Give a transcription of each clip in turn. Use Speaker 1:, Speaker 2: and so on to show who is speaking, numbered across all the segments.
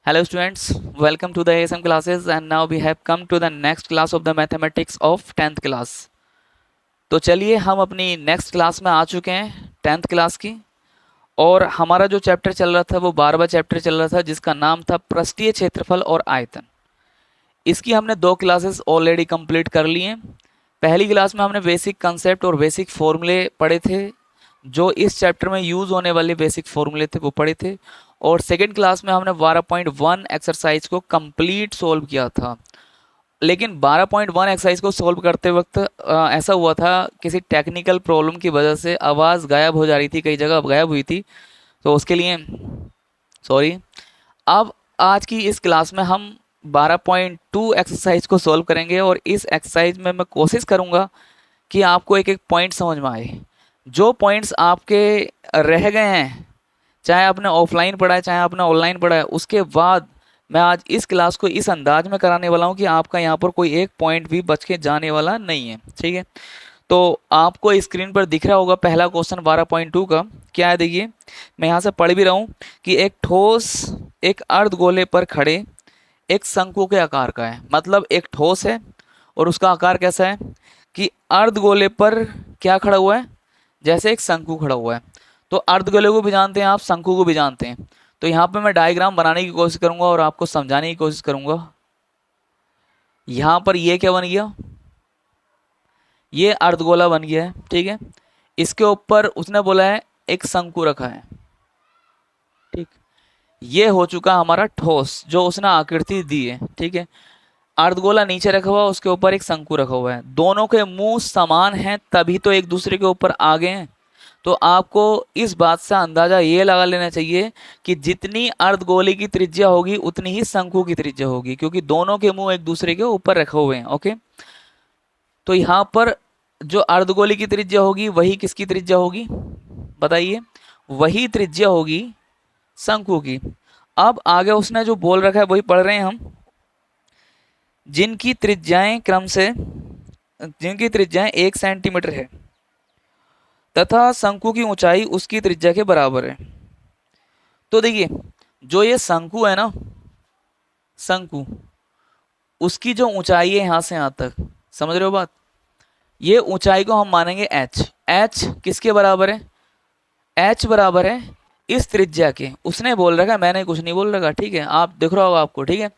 Speaker 1: Hello students, welcome to the ASM classes and now we have come to the next class of the mathematics of 10th class। तो चलिए हम अपनी next class में आ चुके हैं 10th class की। और हमारा जो चैप्टर चल रहा था वो 12वां चैप्टर चल रहा था जिसका नाम था पृष्ठीय क्षेत्रफल और आयतन। इसकी हमने 2 क्लासेस ऑलरेडी कंप्लीट कर ली हैं। पहली क्लास में हमने बेसिक कंसेप्ट और बेसिक फॉर्मूले पढ़े थे, जो इस चैप्टर में यूज़ होने वाले बेसिक फॉर्मूले थे वो पढ़े थे। और सेकेंड क्लास में हमने 12.1 एक्सरसाइज को कंप्लीट सोल्व किया था। लेकिन 12.1 एक्सरसाइज को सोल्व करते वक्त ऐसा हुआ था, किसी टेक्निकल प्रॉब्लम की वजह से आवाज़ गायब हो जा रही थी, कई जगह गायब हुई थी, तो उसके लिए सॉरी। अब आज की इस क्लास में हम 12.2 एक्सरसाइज को सोल्व करेंगे और इस एक्सरसाइज में मैं कोशिश करूँगा कि आपको एक एक पॉइंट समझ में आए। जो पॉइंट्स आपके रह गए हैं, चाहे आपने ऑफलाइन पढ़ा है चाहे आपने ऑनलाइन पढ़ा है, उसके बाद मैं आज इस क्लास को इस अंदाज में कराने वाला हूँ कि आपका यहाँ पर कोई एक पॉइंट भी बच के जाने वाला नहीं है। ठीक है, तो आपको स्क्रीन पर दिख रहा होगा पहला क्वेश्चन 12.2 का क्या है। देखिए, मैं यहाँ से पढ़ भी रहा हूँ कि एक ठोस एक अर्धगोले पर खड़े एक शंकु के आकार का है। मतलब एक ठोस है और उसका आकार कैसा है कि अर्धगोले पर क्या खड़ा हुआ है, जैसे एक शंकु खड़ा हुआ है। तो अर्धगोले को भी जानते हैं आप, शंकु को भी जानते हैं। तो यहाँ पे मैं डायग्राम बनाने की कोशिश करूंगा और आपको समझाने की कोशिश करूंगा। यहाँ पर ये क्या बन गया, ये अर्धगोला बन गया है। ठीक है, इसके ऊपर उसने बोला है एक शंकु रखा है। ठीक, ये हो चुका हमारा ठोस जो उसने आकृति दी है। ठीक है, अर्धगोला नीचे रखा हुआ, उसके ऊपर एक शंकु रखा हुआ है। दोनों के मुंह समान हैं तभी तो एक दूसरे के ऊपर आ गए हैं। तो आपको इस बात से अंदाजा ये लगा लेना चाहिए कि जितनी अर्धगोले की त्रिज्या होगी उतनी ही शंकु की त्रिज्या होगी, क्योंकि दोनों के मुंह एक दूसरे के ऊपर रखे हुए हैं। ओके, तो यहाँ पर जो अर्धगोले की त्रिज्या होगी वही किसकी त्रिज्या होगी बताइए, वही त्रिज्या होगी शंकु की। अब आगे उसने जो बोल रखा है वही पढ़ रहे हैं हम। जिनकी त्रिज्याएं 1 सेंटीमीटर है तथा शंकु की ऊंचाई उसकी त्रिज्या के बराबर है। तो देखिए, जो ये शंकु है ना, शंकु, उसकी जो ऊंचाई है यहां से यहां तक, समझ रहे हो बात, ये ऊंचाई को हम मानेंगे h। h किसके बराबर है, h बराबर है इस त्रिज्या के। उसने बोल रखा है, मैंने कुछ नहीं बोल रखा। ठीक है, आप दिख रहा होगा आपको। ठीक है,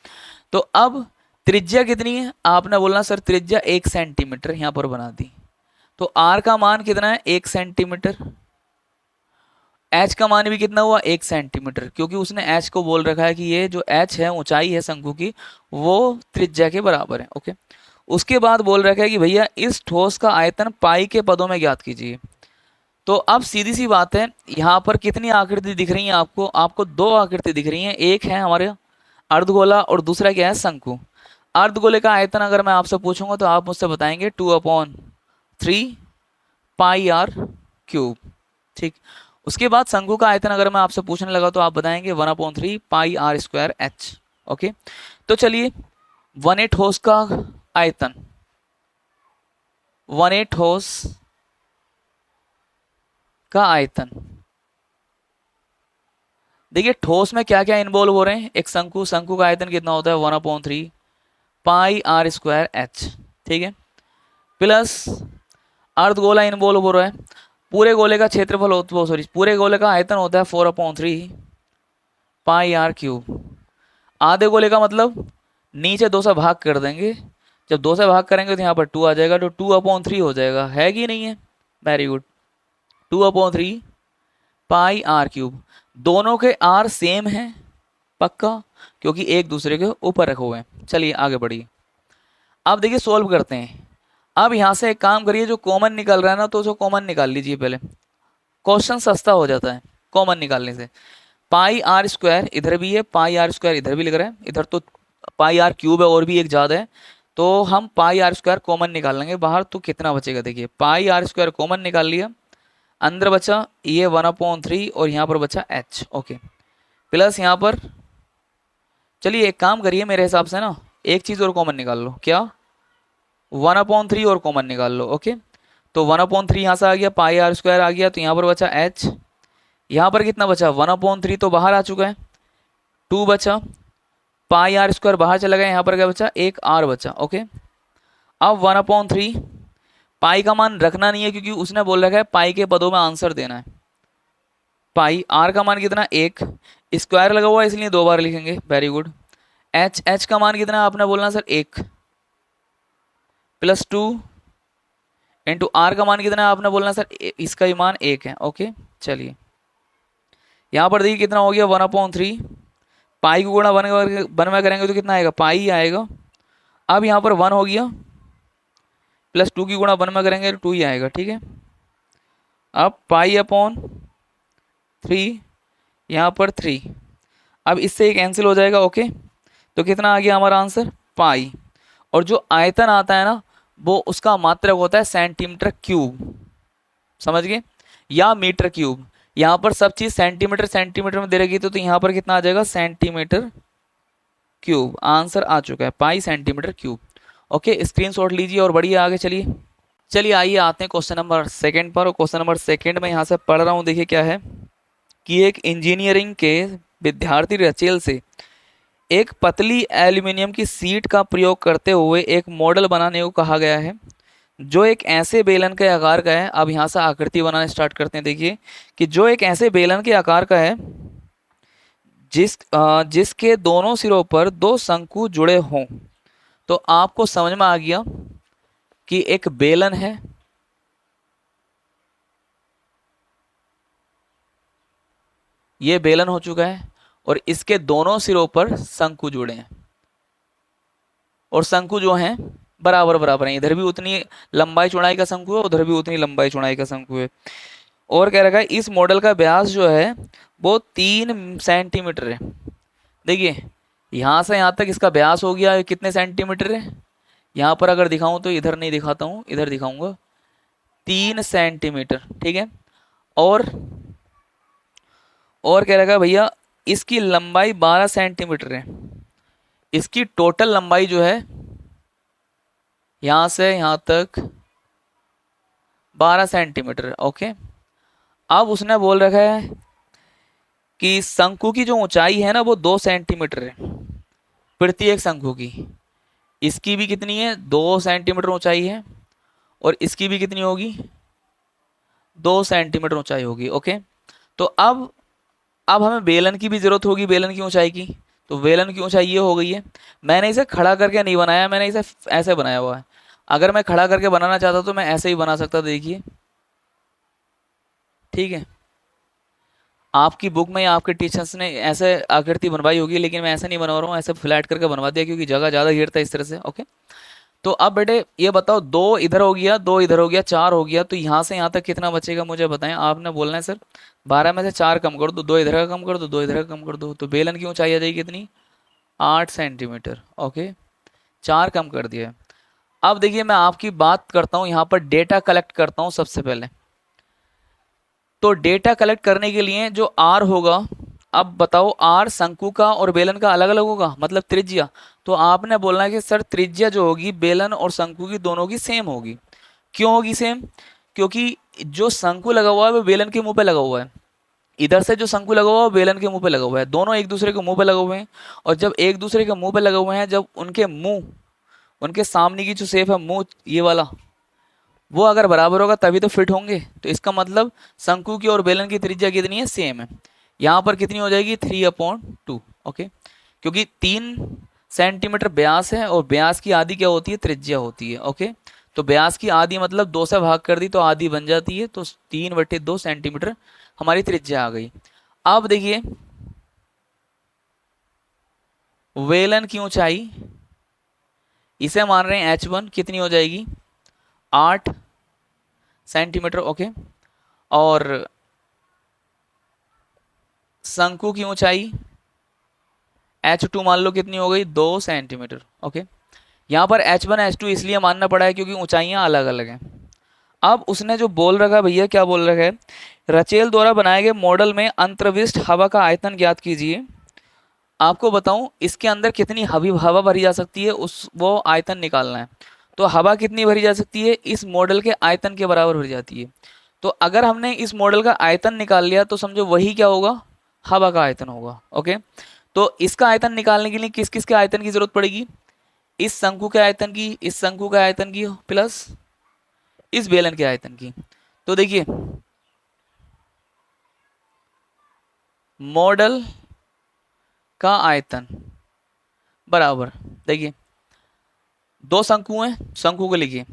Speaker 1: तो अब त्रिज्या कितनी है, आपने बोलना सर त्रिज्या 1 सेंटीमीटर, यहां पर बना दी। तो r का मान कितना है 1 सेंटीमीटर, h का मान भी कितना हुआ 1 सेंटीमीटर, क्योंकि उसने h को बोल रखा है कि ये जो h है ऊंचाई है शंकु की वो त्रिज्या के बराबर है। ओके, उसके बाद बोल रखा है कि भैया इस ठोस का आयतन पाई के पदों में ज्ञात कीजिए। तो अब सीधी सी बात है, यहाँ पर कितनी आकृति दिख रही है आपको, आपको 2 आकृति दिख रही हैं। एक है हमारे अर्धगोला और दूसरा क्या है शंकु। अर्धगोले का आयतन अगर मैं आपसे पूछूंगा तो आप मुझसे बताएंगे 2/3 पाई आर क्यूब। ठीक, उसके बाद शंकु का आयतन अगर मैं आपसे पूछने लगा तो आप बताएंगे 1/3 पाई आर स्क्वायर एच। ओके, तो चलिए 1A ठोस का आयतन, 1A ठोस का आयतन, देखिए ठोस में क्या क्या इन्वॉल्व हो रहे हैं। एक शंकु, शंकु का आयतन कितना होता है 1/3 पाई आर स्क्वायर एच। ठीक है, प्लस अर्धगोला इन्वॉल्व हो रहा है। पूरे गोले का क्षेत्रफल होता है, सॉरी पूरे गोले का आयतन होता है 4/3 पाई आर क्यूब। आधे गोले का मतलब नीचे 2 से भाग कर देंगे, जब 2 से भाग करेंगे तो यहाँ पर 2 आ जाएगा, तो 2/3 हो जाएगा, है कि नहीं है। Very good, 2/3 pi r cube. दोनों के आर सेम हैं पक्का, क्योंकि एक दूसरे के ऊपर रखे हुए हैं। चलिए आगे बढ़िए, अब देखिए सोल्व करते हैं। अब यहाँ से एक काम करिए, जो कॉमन निकल रहा है ना, तो जो कॉमन निकाल लीजिए पहले, क्वेश्चन सस्ता हो जाता है कॉमन निकालने से। पाई आर स्क्वायर इधर भी है, पाई आर स्क्वायर इधर भी लिख रहे हैं, इधर तो पाई आर क्यूब है और भी एक ज़्यादा है, तो हम पाई आर स्क्वायर कॉमन निकाल लेंगे बाहर। तो कितना बचेगा, देखिए पाई आर स्क्वायर कॉमन निकाल लिया, अंदर बचा ये 1/3 और यहाँ पर बचा h। ओके, प्लस यहाँ पर चलिए एक काम करिए, मेरे हिसाब से ना एक चीज़ और कॉमन निकाल लो। क्या, 1/3 और कॉमन निकाल लो। ओके, तो 1/3 यहाँ से आ गया, पाई आर स्क्वायर आ गया, तो यहाँ पर बचा h। यहाँ पर कितना बचा 1/3 तो बाहर आ चुका है, 2 बचा, पाई आर स्क्वायर बाहर चला गया, यहाँ पर क्या बचा, एक आर बचा। ओके, अब 1/3 पाई का मान रखना नहीं है क्योंकि उसने बोल रखा है पाई के पदों में आंसर देना है। पाई आर का मान कितना, एक, स्क्वायर लगा हुआ है इसलिए 2 बार लिखेंगे, वेरी गुड। एच का मान कितना आपने बोलना सर, एक, +2 इंटू आर का मान कितना है आपने बोलना सर, इसका ही मान एक है। ओके, चलिए यहाँ पर देखिए कितना हो गया, 1/3 पाई को गुणा वन में करेंगे तो कितना आएगा, पाई ही आएगा। अब यहाँ पर 1 हो गया, +2 की गुणा वन में करेंगे तो 2 ही आएगा। ठीक है, अब पाई/3, यहाँ पर 3, अब इससे एक कैंसिल हो जाएगा। ओके, तो कितना आ गया हमारा आंसर, पाई। और जो आयतन आता है ना वो उसका मात्रक होता है सेंटीमीटर क्यूब, समझ गए, या मीटर क्यूब। यहाँ पर सब चीज सेंटीमीटर सेंटीमीटर में दे रखी तो यहाँ पर कितना आ जाएगा, सेंटीमीटर क्यूब। आंसर आ चुका है पाई सेंटीमीटर क्यूब। ओके, स्क्रीनशॉट लीजिए और बढ़िए आगे चलिए। चलिए आइए आते हैं क्वेश्चन नंबर 2 पर। और क्वेश्चन नंबर 2 में यहाँ से पढ़ रहा हूँ, देखिए क्या है कि एक इंजीनियरिंग के विद्यार्थी रचेल से एक पतली एल्यूमिनियम की सीट का प्रयोग करते हुए एक मॉडल बनाने को कहा गया है जो एक ऐसे बेलन के आकार का है। अब यहाँ से आकृति बनाना स्टार्ट करते हैं। देखिए कि जो एक ऐसे बेलन के आकार का है जिसके दोनों सिरों पर 2 शंकु जुड़े हों। तो आपको समझ में आ गया कि एक बेलन है, ये बेलन हो चुका है और इसके दोनों सिरों पर शंकु जुड़े हैं और शंकु जो हैं बराबर बराबर हैं। इधर भी उतनी लंबाई चौड़ाई का शंकु है, उधर भी उतनी लंबाई चौड़ाई का शंकु है। और कह रखा है इस मॉडल का व्यास जो है वो 3 सेंटीमीटर है। देखिए यहाँ से यहाँ तक इसका व्यास हो गया कितने सेंटीमीटर है, यहाँ पर अगर दिखाऊं तो इधर नहीं दिखाता हूँ, इधर दिखाऊंगा, 3 सेंटीमीटर। ठीक है, और कह रखा है भैया इसकी लंबाई 12 सेंटीमीटर है। इसकी टोटल लंबाई जो है यहां से यहां तक 12 सेंटीमीटर है। ओके, अब उसने बोल रखा है कि शंकु की जो ऊंचाई है ना वो 2 सेंटीमीटर है प्रत्येक शंकु की। इसकी भी कितनी है, 2 सेंटीमीटर ऊंचाई है और इसकी भी कितनी होगी, 2 सेंटीमीटर ऊंचाई होगी। ओके, तो अब हमें बेलन की भी जरूरत होगी, बेलन की ऊंचाई की। तो बेलन की ऊंचाई ये हो गई है। मैंने इसे खड़ा करके नहीं बनाया, मैंने इसे ऐसे बनाया हुआ है। अगर मैं खड़ा करके बनाना चाहता तो मैं ऐसे ही बना सकता, देखिए। ठीक है, आपकी बुक में या आपके टीचर्स ने ऐसे आकृति बनवाई होगी, लेकिन मैं ऐसे नहीं बनवा रहा हूँ, ऐसे फ्लैट करके बनवा दिया क्योंकि जगह ज़्यादा घेरता है इस तरह से। ओके, तो अब बेटे ये बताओ, 2 इधर हो गया, 2 इधर हो गया, 4 हो गया, तो यहाँ से यहाँ तक कितना बचेगा मुझे बताएं। आपने बोलना है सर 12 में से 4 कम कर दो, 2 इधर का कम कर दो, 2 इधर का कम कर दो, तो बेलन की ऊंचाई आ जाएगी कितनी, 8 सेंटीमीटर। ओके, 4 कम कर दिया। अब देखिए मैं आपकी बात करता हूँ, यहाँ पर डेटा कलेक्ट करता हूँ सबसे पहले। तो डेटा कलेक्ट करने के लिए जो आर होगा, अब बताओ आर शंकु का और बेलन का अलग अलग होगा, मतलब त्रिज्या। तो आपने बोलना है कि सर त्रिज्या जो होगी बेलन और शंकु की दोनों की सेम होगी। क्यों होगी सेम, क्योंकि जो शंकु लगा हुआ है वो बेलन के मुंह पे लगा हुआ है, इधर से जो शंकु लगा हुआ है वो बेलन के मुंह पे लगा हुआ है, दोनों एक दूसरे के मुंह पे लगे हुए हैं। और जब एक दूसरे के मुंह पे लगे हुए हैं, जब उनके मुंह, उनके सामने की जो शेप है मुंह ये वाला, वो अगर बराबर होगा तभी तो फिट होंगे। तो इसका मतलब शंकु की और बेलन की त्रिज्या कितनी है, सेम है। यहाँ पर कितनी हो जाएगी, 3/2। ओके, क्योंकि 3 सेंटीमीटर व्यास है और व्यास की आधी क्या होती है, त्रिज्या होती है। ओके, तो व्यास की आधी मतलब 2 से भाग कर दी तो आधी बन जाती है, तो 3/2 सेंटीमीटर हमारी त्रिज्या आ गई। अब देखिए बेलन की ऊंचाई इसे मान रहे हैं h1, कितनी हो जाएगी, 8 सेंटीमीटर। ओके, और शंकु की ऊंचाई h2 मान लो कितनी हो गई, 2 सेंटीमीटर। ओके, यहाँ पर h1 h2 इसलिए मानना पड़ा है क्योंकि ऊंचाइयाँ अलग अलग हैं। अब उसने जो बोल रखा है भैया, क्या बोल रखा है, रचेल द्वारा बनाए गए मॉडल में अंतर्विष्ट हवा का आयतन ज्ञात कीजिए। आपको बताऊं इसके अंदर कितनी हवा भरी जा सकती है, उस वो आयतन निकालना है। तो हवा कितनी भरी जा सकती है, इस मॉडल के आयतन के बराबर भरी जाती है। तो अगर हमने इस मॉडल का आयतन निकाल लिया तो समझो वही क्या होगा, हवा का आयतन होगा। ओके, तो इसका आयतन निकालने के लिए किस किस के आयतन की जरूरत पड़ेगी? इस शंकु के आयतन की, इस शंकु के आयतन की, प्लस इस बेलन के आयतन की। तो देखिए मॉडल का आयतन बराबर, देखिए दो शंकु हैं, शंकु को लिखिए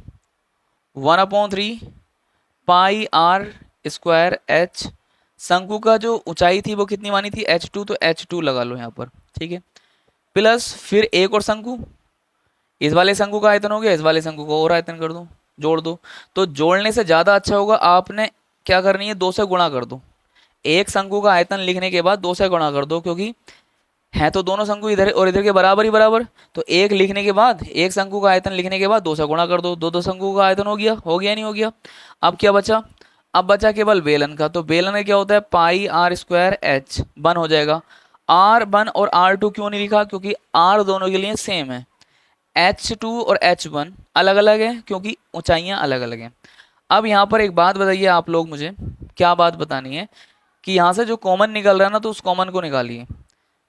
Speaker 1: 1/3 पाई आर स्क्वायर एच। शंकु का जो ऊंचाई थी वो कितनी मानी थी? h2, तो h2 लगा लो यहाँ पर, ठीक है। प्लस फिर एक और शंकु, इस वाले शंकु का आयतन हो गया, इस वाले शंकु को और आयतन कर दो, जोड़ दो। तो जोड़ने से ज्यादा अच्छा होगा, आपने क्या करनी है, 2 से गुणा कर दो। एक शंकु का आयतन लिखने के बाद 2 से गुणा कर दो, क्योंकि है तो दोनों शंकु इधर और इधर के बराबर ही बराबर। तो एक लिखने के बाद, एक शंकु का आयतन लिखने के बाद 2 से गुणा कर दो, दो दो शंकु का आयतन हो गया नहीं हो गया? अब क्या बचा? अब बचा केवल बेलन का। तो बेलन में क्या होता है, पाई आर स्क्वायर एच बन हो जाएगा। आर वन और आर टू क्यों नहीं लिखा? क्योंकि आर दोनों के लिए सेम है, H2 और H1 अलग अलग है क्योंकि ऊंचाइयां अलग अलग हैं। अब यहाँ पर एक बात बताइए आप लोग मुझे, क्या बात बतानी है कि यहाँ से जो कॉमन निकल रहा है ना, तो उस कॉमन को निकालिए।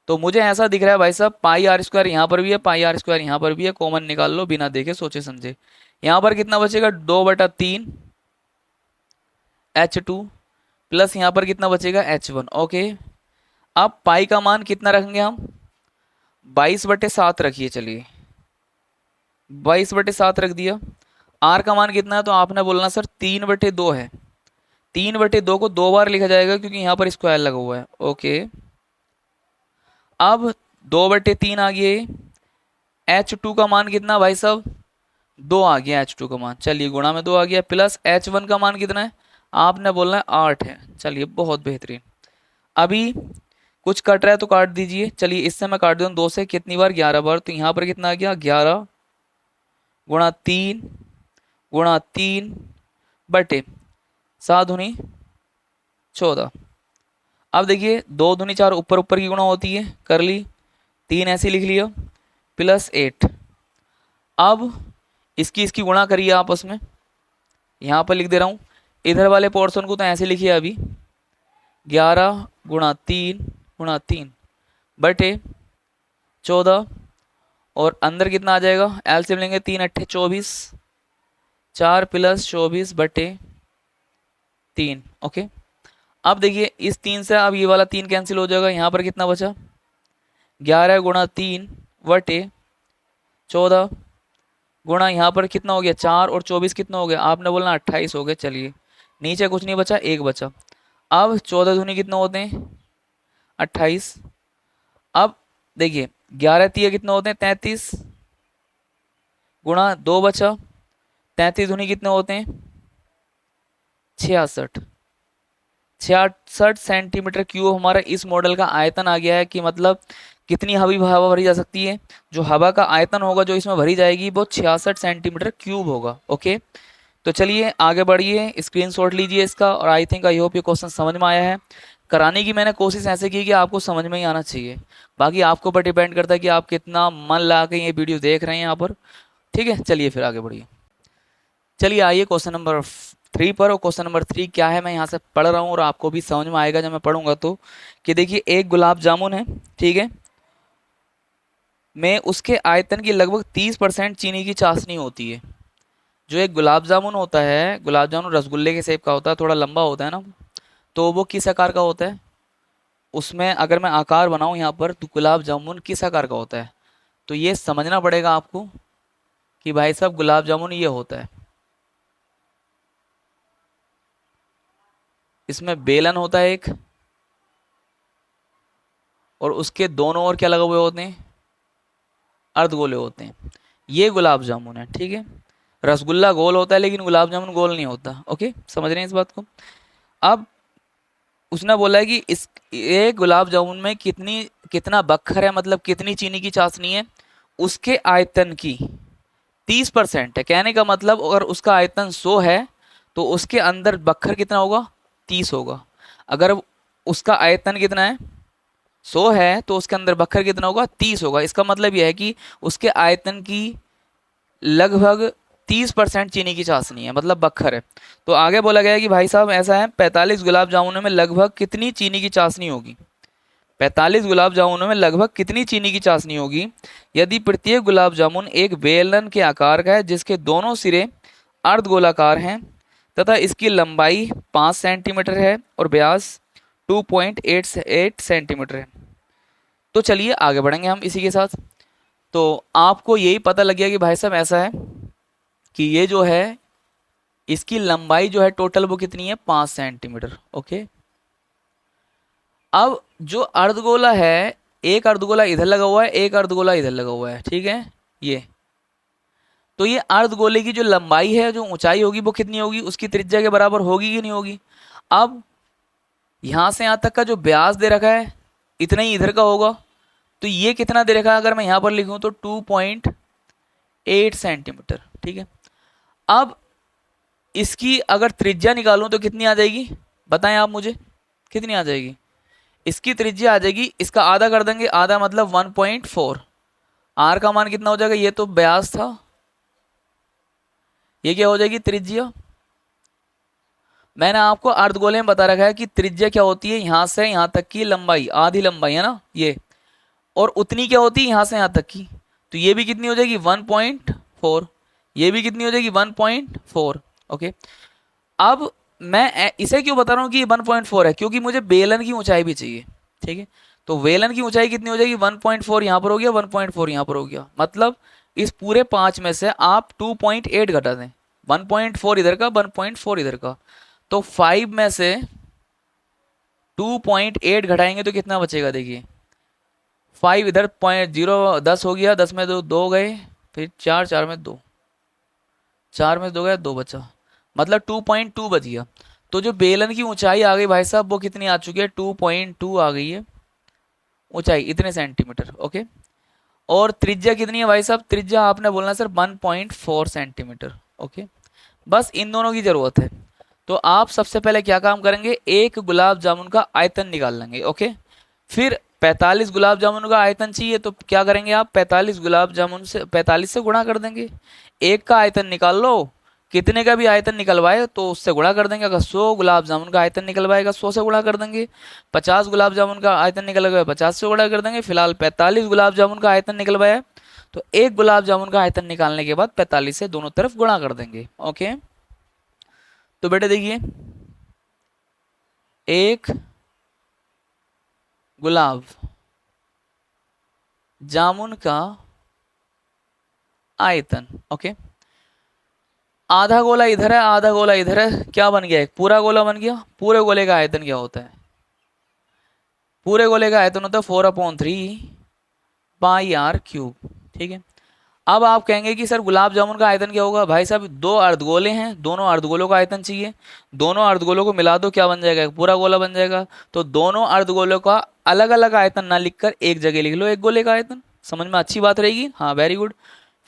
Speaker 1: तो मुझे ऐसा दिख रहा है भाई साहब, पाई आर स्क्वायर यहाँ पर भी है, पाई आर स्क्वायर यहाँ पर भी है, कॉमन निकाल लो बिना देखे सोचे समझे। यहाँ पर कितना बचेगा? 2/3 H2 प्लस यहाँ पर कितना बचेगा? H1। ओके, अब पाई का मान कितना रखेंगे हम? 22/7 रखिए, चलिए 22/7 रख दिया। आर का मान कितना है? तो आपने बोलना सर 3/2 है। 3/2 को 2 बार लिखा जाएगा क्योंकि यहाँ पर स्क्वायर लगा हुआ है। ओके, अब 2/3 आ गया। H2 का मान कितना भाई साहब? 2 आ गया H2 का मान, चलिए गुणा में 2 आ गया। प्लस H1 का मान कितना है? आपने बोलना है 8 है, चलिए बहुत बेहतरीन। अभी कुछ कट रहा है तो काट दीजिए, चलिए इससे मैं काट दूँ 2 से, कितनी बार? 11 बार। तो यहाँ पर कितना आ गया? 11 गुणा 3 गुणा 3 बटे 7 दूनी 14। अब देखिए 2 दूनी 4 ऊपर ऊपर की गुणा होती है, कर ली, 3 ऐसे लिख लिया, प्लस 8। अब इसकी गुणा करिए आपस में, यहाँ पर लिख दे रहा हूँ। इधर वाले पोर्शन को तो ऐसे लिखिए अभी, 11 गुणा 3 बटे 14, और अंदर कितना आ जाएगा? एलसीएम लेंगे, 3 अट्ठे 24, 4 प्लस 24 बटे 3। ओके, अब देखिए इस 3 से अब ये वाला 3 कैंसिल हो जाएगा। यहाँ पर कितना बचा? 11 गुणा 3 बटे 14 गुणा यहाँ पर कितना हो गया? 4 और 24 कितना हो गया? आपने बोलना 28 हो गया। चलिए नीचे कुछ नहीं बचा, 1 बचा। अब 14 दूनी कितना होते हैं? 28। अब देखिए 11 तिया कितना होते हैं? 33 गुणा 2 बचा, 33 दूनी कितने होते हैं? 66। 66 सेंटीमीटर क्यूब हमारा इस मॉडल का आयतन आ गया है। कि मतलब कितनी हवा भरी जा सकती है? जो हवा का आयतन होगा जो इसमें भरी जाएगी वो 66 सेंटीमीटर क्यूब होगा। ओके, तो चलिए आगे बढ़िए, स्क्रीनशॉट लीजिए इसका, और आई थिंक आई होप ये क्वेश्चन समझ में आया है। कराने की मैंने कोशिश ऐसे की कि आपको समझ में ही आना चाहिए, बाकी आपके ऊपर डिपेंड करता है कि आप कितना मन लगा के ये वीडियो देख रहे हैं यहाँ पर। ठीक है, चलिए फिर आगे बढ़िए। चलिए आइए क्वेश्चन नंबर 3 पर। और क्वेश्चन नंबर 3 क्या है, मैं यहाँ से पढ़ रहा हूँ और आपको भी समझ में आएगा जब मैं पढ़ूंगा तो। कि देखिए एक गुलाब जामुन है, ठीक है, में उसके आयतन की लगभग 30% चीनी की चाशनी होती है। जो एक गुलाब जामुन होता है, गुलाब जामुन रसगुल्ले के शेप का होता है, थोड़ा लंबा होता है ना, तो वो किस आकार का होता है? उसमें अगर मैं आकार बनाऊं यहाँ पर तो गुलाब जामुन किस आकार का होता है? तो ये समझना पड़ेगा आपको कि भाई साहब गुलाब जामुन ये होता है, इसमें बेलन होता है एक, और उसके दोनों ओर क्या लगे हुए होते हैं? अर्धगोले होते हैं। ये गुलाब जामुन है, ठीक है। रसगुल्ला गोल होता है लेकिन गुलाब जामुन गोल नहीं होता। ओके, समझ रहे हैं इस बात को? अब उसने बोला है कि इस ये गुलाब जामुन में कितना बक्खर है, मतलब कितनी चीनी की चाशनी है, उसके आयतन की 30% है। कहने का मतलब अगर उसका आयतन 100 है तो उसके अंदर बक्खर कितना होगा? 30 होगा। अगर उसका आयतन कितना है? 100 है तो उसके अंदर बक्खर कितना होगा? 30 होगा। इसका मतलब यह है कि उसके आयतन की लगभग 30% चीनी की चाशनी है, मतलब बक्खर है। तो आगे बोला गया है कि भाई साहब ऐसा है, 45 गुलाब जामुनों में लगभग कितनी चीनी की चाशनी होगी? 45 गुलाब जामुनों में लगभग कितनी चीनी की चाशनी होगी यदि प्रत्येक गुलाब जामुन एक बेलन के आकार का है जिसके दोनों सिरे अर्धगोलाकार हैं तथा इसकी लंबाई 5 सेंटीमीटर है और व्यास 2.88 सेंटीमीटर है। तो चलिए आगे बढ़ेंगे हम इसी के साथ। तो आपको यही पता लग गया कि भाई साहब ऐसा है कि ये जो है इसकी लंबाई जो है टोटल वो कितनी है 5 सेंटीमीटर। ओके, अब जो अर्धगोला है, एक अर्धगोला इधर लगा हुआ है, एक अर्धगोला इधर लगा हुआ है, ठीक है ये। तो ये अर्धगोले की जो लंबाई है, जो ऊंचाई होगी वो कितनी होगी, उसकी त्रिज्या के बराबर होगी कि नहीं होगी। अब यहां से यहां तक का जो व्यास दे रखा है इतना ही इधर का होगा, तो ये कितना दे रखा है अगर मैं यहां पर लिखूं तो 2.8 सेंटीमीटर, ठीक है। अब इसकी अगर त्रिज्या निकालूं तो कितनी आ जाएगी, बताएं आप मुझे कितनी आ जाएगी। इसकी त्रिज्या आ जाएगी, इसका आधा कर देंगे, आधा मतलब 1.4। आर का मान कितना हो जाएगा, ये तो व्यास था, ये क्या हो जाएगी त्रिज्या। मैंने आपको अर्धगोले में बता रखा है कि त्रिज्या क्या होती है, यहां से यहां तक की लंबाई, आधी लंबाई है ना ये, और उतनी क्या होती है यहां से यहां तक की। तो ये भी कितनी हो जाएगी 1.4, ये भी कितनी हो जाएगी 1.4। ओके, अब मैं इसे क्यों बता रहा हूँ कि ये 1.4 है, क्योंकि मुझे बेलन की ऊंचाई भी चाहिए, ठीक है। तो बेलन की ऊंचाई कितनी हो जाएगी 1.4 यहाँ पर हो गया, 1.4 यहाँ पर हो गया, मतलब इस पूरे 5 में से आप 2.8 घटा दें, 1.4 इधर का, 1.4 इधर का, तो 5 में से 2.8 घटाएंगे तो कितना बचेगा, देखिए 5 इधर 0.0 10 हो गया, 10 में 2 गए, फिर 4 4 में 2, 4 में 2 गया, 2 बचा, मतलब 2.2 बच गया। तो जो बेलन की ऊंचाई आ गई भाई साहब वो कितनी आ चुकी है, 2.2 आ गई है ऊंचाई, इतने सेंटीमीटर। ओके, और त्रिज्या कितनी है भाई साहब, त्रिज्या आपने बोलना सर 1.4 सेंटीमीटर। ओके, बस इन दोनों की जरूरत है। तो आप सबसे पहले क्या काम करेंगे, एक गुलाब जामुन का आयतन निकाल लेंगे। ओके, फिर 45 गुलाब जामुन का आयतन चाहिए तो क्या करेंगे आप, 45 गुलाब जामुन से 45 से गुणा कर देंगे। एक का आयतन निकाल लो, कितने का भी आयतन निकलवाए तो उससे गुणा कर देंगे। अगर 100 गुलाब जामुन का आयतन निकलवाएगा 100 से गुणा कर देंगे, 50 गुलाब जामुन का आयतन निकलवाएगा 50 से गुणा कर देंगे। फिलहाल 45 गुलाब जामुन का आयतन निकलवाया, तो एक गुलाब जामुन का आयतन निकालने के बाद 45 से दोनों तरफ गुणा कर देंगे। ओके, तो बेटे देखिए, एक गुलाब जामुन का आयतन, ओके, आधा गोला इधर है, आधा गोला इधर है, क्या बन गया, एक पूरा गोला बन गया। पूरे गोले का आयतन क्या होता है, पूरे गोले का आयतन होता है 4/3 पाई आर क्यूब, ठीक है। अब आप कहेंगे कि सर गुलाब जामुन का आयतन क्या होगा, भाई साहब दो अर्धगोले हैं, दोनों अर्धगोलों का आयतन चाहिए, दोनों अर्धगोलों को मिला दो, क्या बन जाएगा, एक पूरा गोला बन जाएगा। तो दोनों अर्धगोलों का अलग अलग आयतन ना लिखकर एक जगह लिख लो एक गोले का आयतन, समझ में अच्छी बात रहेगी, हाँ वेरी गुड।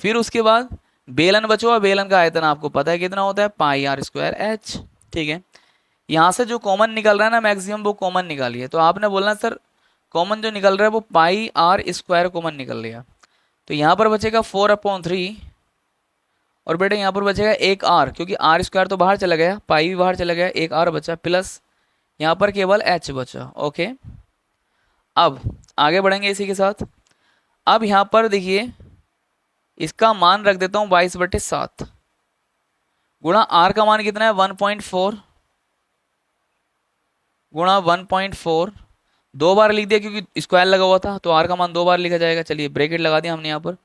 Speaker 1: फिर उसके बाद बेलन बचो, बेलन का आयतन आपको पता है कितना होता है, पाई आर स्क्वायर एच, ठीक है। यहाँ से जो कॉमन निकल रहा है ना मैक्सिमम, वो कॉमन निकालिए। तो आपने बोलना सर कॉमन जो निकल रहा है वो पाई आर स्क्वायर कॉमन निकल रहा है, तो यहाँ पर बचेगा 4/3, और बेटे यहाँ पर बचेगा एक आर, क्योंकि आर स्क्वायर तो बाहर चला गया, पाई भी बाहर चला गया, एक आर बचा, प्लस यहाँ पर केवल एच बचा। ओके, अब आगे बढ़ेंगे इसी के साथ। अब यहाँ पर देखिए इसका मान रख देता हूँ 22/7 गुणा आर का मान कितना है 1.4 गुणा 1.4, 2 बार लिख दिया क्योंकि स्क्वायर लगा हुआ था, तो आर का मान 2 बार लिखा जाएगा। चलिए ब्रैकेट लगा दिया हमने यहाँ पर,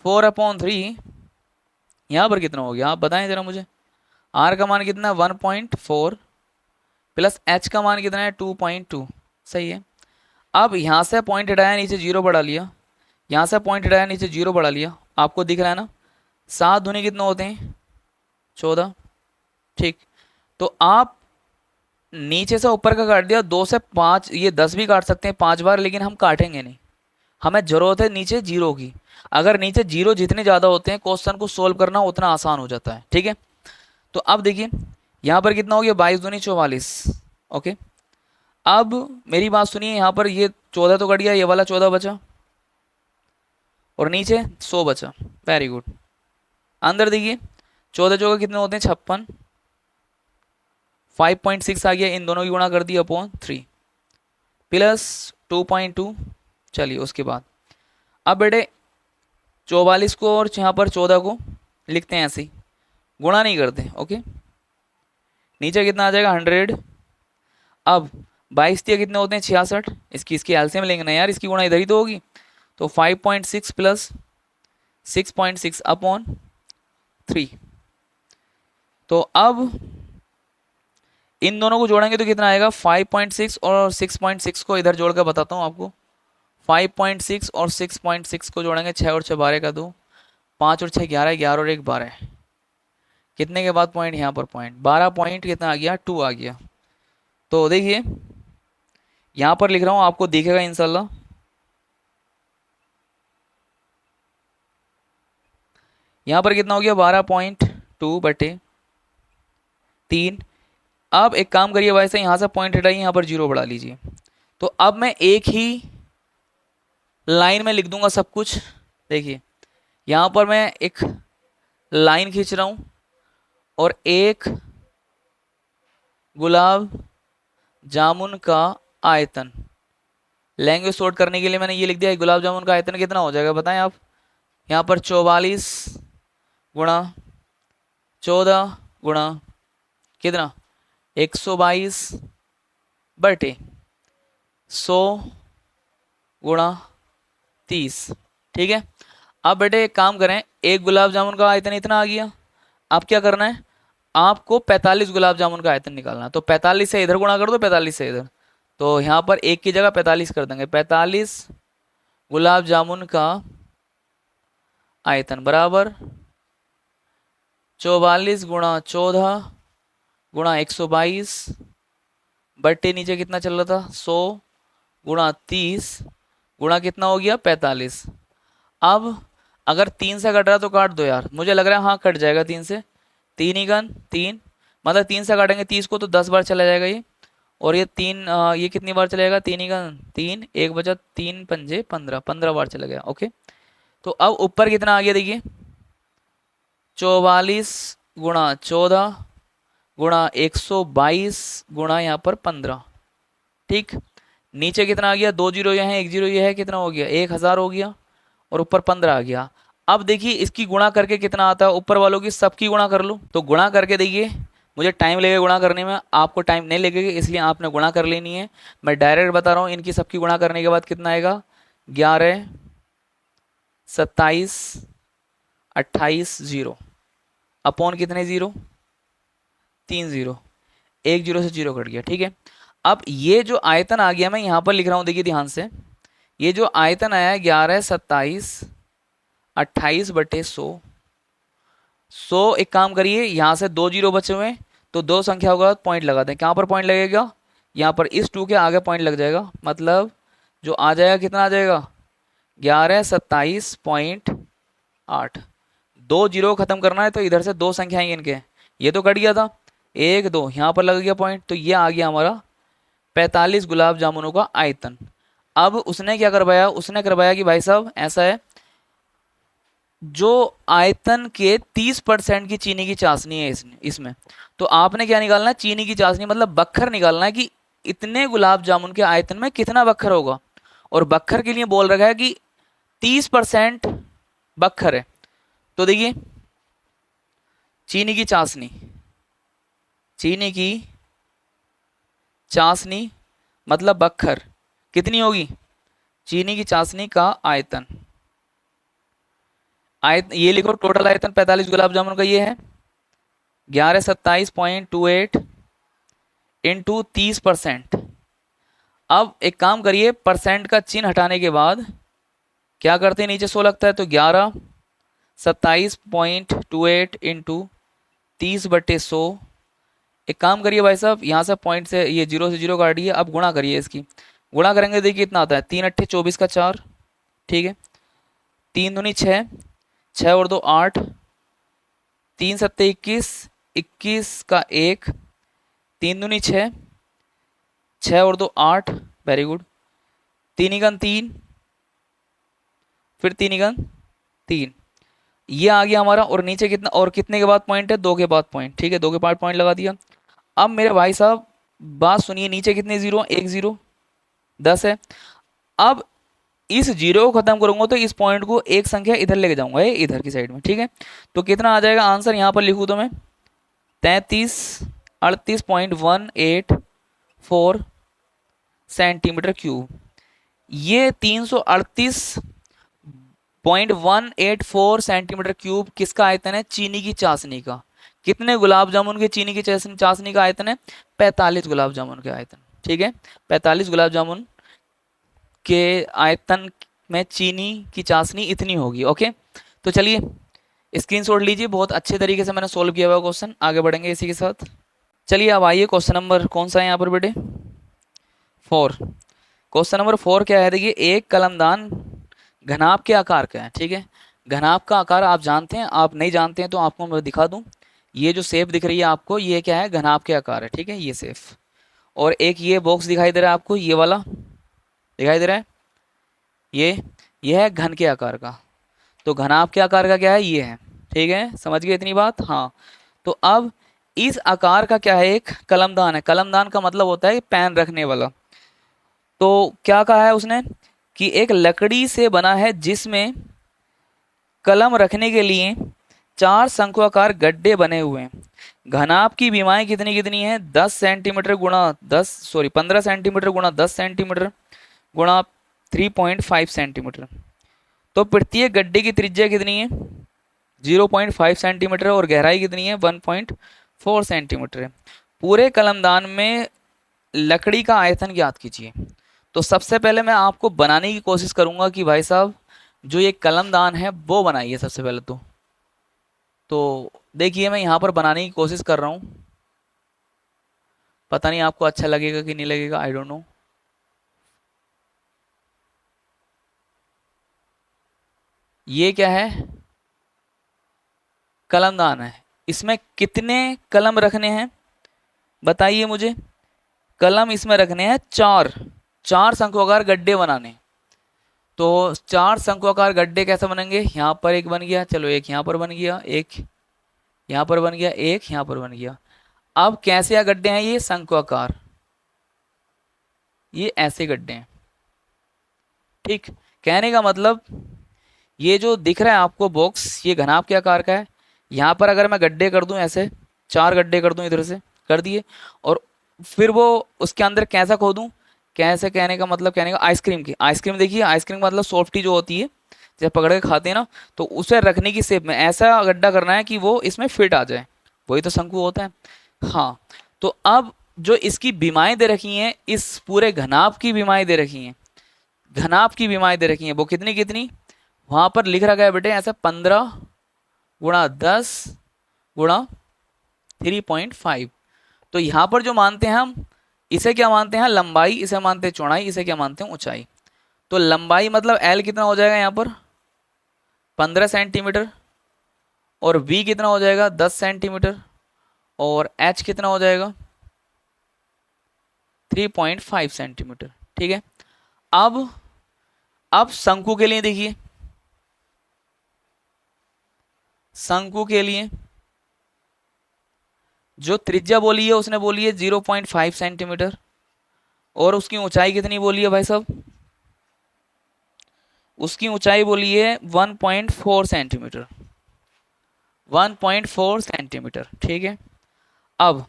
Speaker 1: 4/3 यहाँ पर कितना हो गया आप बताएं जरा मुझे, आर का मान कितना है 1.4 प्लस एच का मान कितना है 2.2, सही है। अब यहाँ से पॉइंट हटाया नीचे 0 बढ़ा लिया, यहाँ से पॉइंट हटाया नीचे 0 बढ़ा लिया, आपको दिख रहा है ना, 7 दूनी कितने होते हैं 14, ठीक। तो आप नीचे से ऊपर का काट दिया, 2 से 5, ये 10 भी काट सकते हैं 5 बार, लेकिन हम काटेंगे नहीं, हमें जरूरत है नीचे 0 की। अगर नीचे 0 जितने ज़्यादा होते हैं क्वेश्चन को सोल्व करना उतना आसान हो जाता है, ठीक है। तो अब देखिए यहाँ पर कितना हो गया 22 दूनी 44, ओके। अब मेरी बात सुनिए, यहाँ पर ये 14 तो कट गया, ये वाला 14 बचा, और नीचे 100 बचा, वेरी गुड। अंदर देखिए 14 चौका कितने होते हैं 56, 5.6 आ गया, इन दोनों की गुणा कर दी अपॉन 3, प्लस 2.2। चलिए उसके बाद अब बेटे 44 को और यहाँ पर 14 को लिखते हैं ऐसे ही, गुणा नहीं करते। ओके, नीचे कितना आ जाएगा 100। अब 22 दिया कितने होते हैं 66, इसकी एलसीएम लेंगे ना यार, इसकी गुणा इधर ही तो होगी। तो 5.6 प्लस 6.6 अपॉन 3। तो अब इन दोनों को जोड़ेंगे तो कितना आएगा 5.6 और 6.6 को इधर जोड़कर बताता हूँ आपको। 5.6 और 6.6 को जोड़ेंगे, 6 और 6 12 का 2, 5 और 6 11, 11 और 1 12, कितने के बाद पॉइंट यहाँ पर पॉइंट 12 पॉइंट कितना आ गया 2 आ गया। तो देखिए यहाँ पर लिख रहा हूँ, आपको दिखेगा इंशाल्लाह। यहाँ पर कितना हो गया 12.2 बटे 3। अब एक काम करिए भाई साहब, यहाँ से पॉइंट हटाइए, यहाँ पर 0 बढ़ा लीजिए। तो अब मैं एक ही लाइन में लिख दूंगा सब कुछ। देखिए यहाँ पर मैं एक लाइन खींच रहा हूँ और एक गुलाब जामुन का आयतन, लैंग्वेज सॉर्ट करने के लिए मैंने ये लिख दिया। गुलाब जामुन का आयतन कितना हो जाएगा बताएं आप। यहाँ पर 44 गुणा 14 गुणा कितना 122 बटे 100 गुणा 30। ठीक है, अब बेटे एक काम करें, एक गुलाब जामुन का आयतन इतना आ गया। अब क्या करना है, आपको 45 गुलाब जामुन का आयतन निकालना है। तो 45 से इधर गुणा कर दो, 45 से इधर, तो यहाँ पर एक की जगह 45 कर देंगे। 45 गुलाब जामुन का आयतन बराबर 44 गुणा 14 गुणा 122 बट्टे नीचे कितना चल रहा था 100 गुणा 30 गुणा कितना हो गया 45। अब अगर 3 से कट रहा है तो काट दो यार, मुझे लग रहा है हाँ कट जाएगा 3 से। 3 ही गन 3, मतलब 3 से काटेंगे 30 को तो 10 बार चला जाएगा ये। और ये 3 ये कितनी बार चलेगा 3 ही गन 3, 1 बचा 3 पंजे 15, 15 बार चला गया। ओके, तो अब ऊपर कितना आ गया देखिए 44 गुणा 14 गुणा 122 गुणा यहाँ पर 15। ठीक, नीचे कितना आ गया 2 जीरो ये है 1 जीरो ये है, कितना हो गया 1000 हो गया और ऊपर 15 आ गया। अब देखिए इसकी गुणा करके कितना आता है, ऊपर वालों की सबकी गुणा कर लो। तो गुणा करके देखिए, मुझे टाइम लगेगा गुणा करने में, आपको टाइम नहीं लगेगा इसलिए आपने गुणा कर लेनी है। मैं डायरेक्ट बता रहा हूँ, इनकी सबकी गुणा करने के बाद कितना आएगा 11 27 28 0 अपॉन कितने 0 3 0, 1 जीरो से 0 कट गया। ठीक है, अब ये जो आयतन आ गया मैं यहाँ पर लिख रहा हूँ, देखिए ध्यान से, ये जो आयतन आया 11 27 28 बटे 100। एक काम करिए, यहाँ से 2 जीरो बचे हुए हैं तो 2 संख्या होगा पॉइंट लगा दें। कहाँ पर पॉइंट लगेगा, यहाँ पर इस 2 के आगे पॉइंट लग जाएगा, मतलब जो आ जाएगा कितना आ जाएगा 1127.8। 2 जीरो खत्म करना है तो इधर से 2 संख्या आएंगे इनके, ये तो कट गया था 1 2, यहाँ पर लग गया पॉइंट, तो ये आ गया हमारा 45 गुलाब जामुनों का आयतन। अब उसने क्या करवाया, उसने करवाया कि भाई साहब ऐसा है, जो आयतन के 30% की चीनी की चाशनी है इसमें, तो आपने क्या निकालना है चीनी की चाशनी, मतलब बक्खर निकालना है कि इतने गुलाब जामुन के आयतन में कितना बक्खर होगा। और बक्खर के लिए बोल रखा है कि 30% बक्खर है। तो देखिए चीनी की चाशनी, चीनी की चाशनी मतलब बक्खर कितनी होगी, चीनी की चाशनी का आयतन, ये लिखो टोटल आयतन 45 गुलाब जामुन का ये है 1127.28 इंटू 30%। अब एक काम करिए, परसेंट का चिन्ह हटाने के बाद क्या करते हैं, नीचे 100 लगता है तो 1127.28 इंटू 30 बटे 100। एक काम करिए भाई साहब, यहाँ से पॉइंट से ये 0 से 0 काटिए, अब गुणा करिए, इसकी गुणा करेंगे देखिए कितना आता है 3 अट्ठे 24 का 4। ठीक है, 3 दूनी 6, 6 और 2 8, 3 सत्ते 21, 21 का 1, 3 दूनी 6, 6 और 2 8, वेरी गुड, 3 इगन 3, फिर 3 इगन 3, ये आ गया हमारा। और नीचे कितना, और कितने के बाद पॉइंट है 2 के बाद पॉइंट। ठीक है, 2 के बाद पॉइंट लगा दिया। अब मेरे भाई साहब बात सुनिए, नीचे कितने जीरो 1 0, 10 है। अब इस जीरो को खत्म करूंगा तो इस पॉइंट को एक संख्या इधर लेके जाऊंगा, ये इधर की साइड में, ठीक है। तो कितना आ जाएगा आंसर, यहां पर लिखूं तो मैं 3338.184 सेंटीमीटर क्यूब। ये 338.184 सेंटीमीटर क्यूब किसका आयतन है, चीनी की चाशनी का। कितने गुलाब जामुन के चीनी की चाशनी का आयतन है, 45 गुलाब जामुन के आयतन, ठीक है। 45 गुलाब जामुन के आयतन में चीनी की चाशनी इतनी होगी, ओके। तो चलिए स्क्रीनशॉट लीजिए, बहुत अच्छे तरीके से मैंने सोल्व किया हुआ क्वेश्चन, आगे बढ़ेंगे इसी के साथ। चलिए अब आइए क्वेश्चन नंबर कौन सा है यहाँ पर बेटे, 4। क्वेश्चन नंबर 4 क्या है, देखिए एक कलमदान घनाभ के आकार का है, ठीक है। घनाभ का आकार आप जानते हैं, आप नहीं जानते हैं तो आपको मैं दिखा दूं। ये जो सेफ दिख रही है आपको, ये क्या है, घनाभ के आकार है, ठीक है, ये सेफ। और एक ये बॉक्स दिखाई दे रहा है आपको, ये वाला दिखाई दे रहा है, ये है घन के आकार का। तो घनाभ के आकार का क्या है, ये है, ठीक है, समझ गए इतनी बात। हाँ, तो अब इस आकार का क्या है, एक कलमदान है। कलमदान का मतलब होता है पेन रखने वाला। तो क्या कहा है उसने कि एक लकड़ी से बना है जिसमें कलम रखने के लिए 4 शंक्वाकार गड्ढे बने हुए हैं। घनाभ की बीमाएं कितनी कितनी है, 10 सेंटीमीटर गुणा 15 सेंटीमीटर गुणा 10 सेंटीमीटर गुणा 3.5 सेंटीमीटर। तो प्रत्येक गड्ढे की त्रिज्या कितनी है, 0.5 सेंटीमीटर, और गहराई कितनी है, 1.4 सेंटीमीटर है। पूरे कलमदान में लकड़ी का आयतन ज्ञात कीजिए। तो सबसे पहले मैं आपको बनाने की कोशिश करूंगा कि भाई साहब जो ये कलमदान है वो बनाइए सबसे पहले। तो देखिए मैं यहाँ पर बनाने की कोशिश कर रहा हूँ, पता नहीं आपको अच्छा लगेगा कि नहीं लगेगा, आई डोंट नो। ये क्या है, कलमदान है, इसमें कितने कलम रखने हैं बताइए मुझे। कलम इसमें रखने हैं 4 शंक्वाकार गड्ढे बनाने। तो 4 शंक्वाकार गड्ढे कैसे बनेंगे, यहाँ पर एक बन गया, चलो एक यहाँ पर बन गया, एक यहाँ पर बन गया, एक यहाँ पर बन गया। अब कैसे या गड्ढे हैं, ये शंक्वाकार, ये ऐसे गड्ढे हैं, ठीक। कहने का मतलब ये जो दिख रहा है आपको बॉक्स, ये घनाभ के आकार का है। यहाँ पर अगर मैं गड्ढे कर दूं, ऐसे 4 गड्ढे कर दूं, इधर से कर दिए, और फिर वो उसके अंदर कैसा खोदूं, कैसे, कहने का मतलब, कहने का आइसक्रीम की, आइसक्रीम देखिए, आइसक्रीम का मतलब सॉफ्टी जो होती है जब पकड़ के खाते हैं ना, तो उसे रखने की शेप में ऐसा गड्ढा करना है कि वो इसमें फिट आ जाए, वही तो शंकु होता है। हाँ, तो अब जो इसकी बीमाएं दे रखी हैं, इस पूरे घनाभ की बीमाएं दे रखी हैं, घनाभ की बीमाएं दे रखी हैं, वो कितनी कितनी वहां पर लिख रखा है बेटे, ऐसा 15 गुणा 10 गुणा 3.5। तो यहाँ पर जो मानते हैं हम, इसे क्या मानते हैं, लंबाई, इसे मानते हैं चौड़ाई, इसे क्या मानते हैं, ऊंचाई। तो लंबाई मतलब एल कितना हो जाएगा यहाँ पर 15 सेंटीमीटर, और बी कितना हो जाएगा 10 सेंटीमीटर, और एच कितना हो जाएगा 3.5 सेंटीमीटर, ठीक है। अब शंकु के लिए देखिए, शंकु के लिए जो त्रिज्या बोली है उसने बोली है 0.5 सेंटीमीटर, और उसकी ऊंचाई कितनी बोली है भाई साहब, उसकी ऊंचाई बोली है 1.4 सेंटीमीटर, 1.4 सेंटीमीटर, ठीक है। अब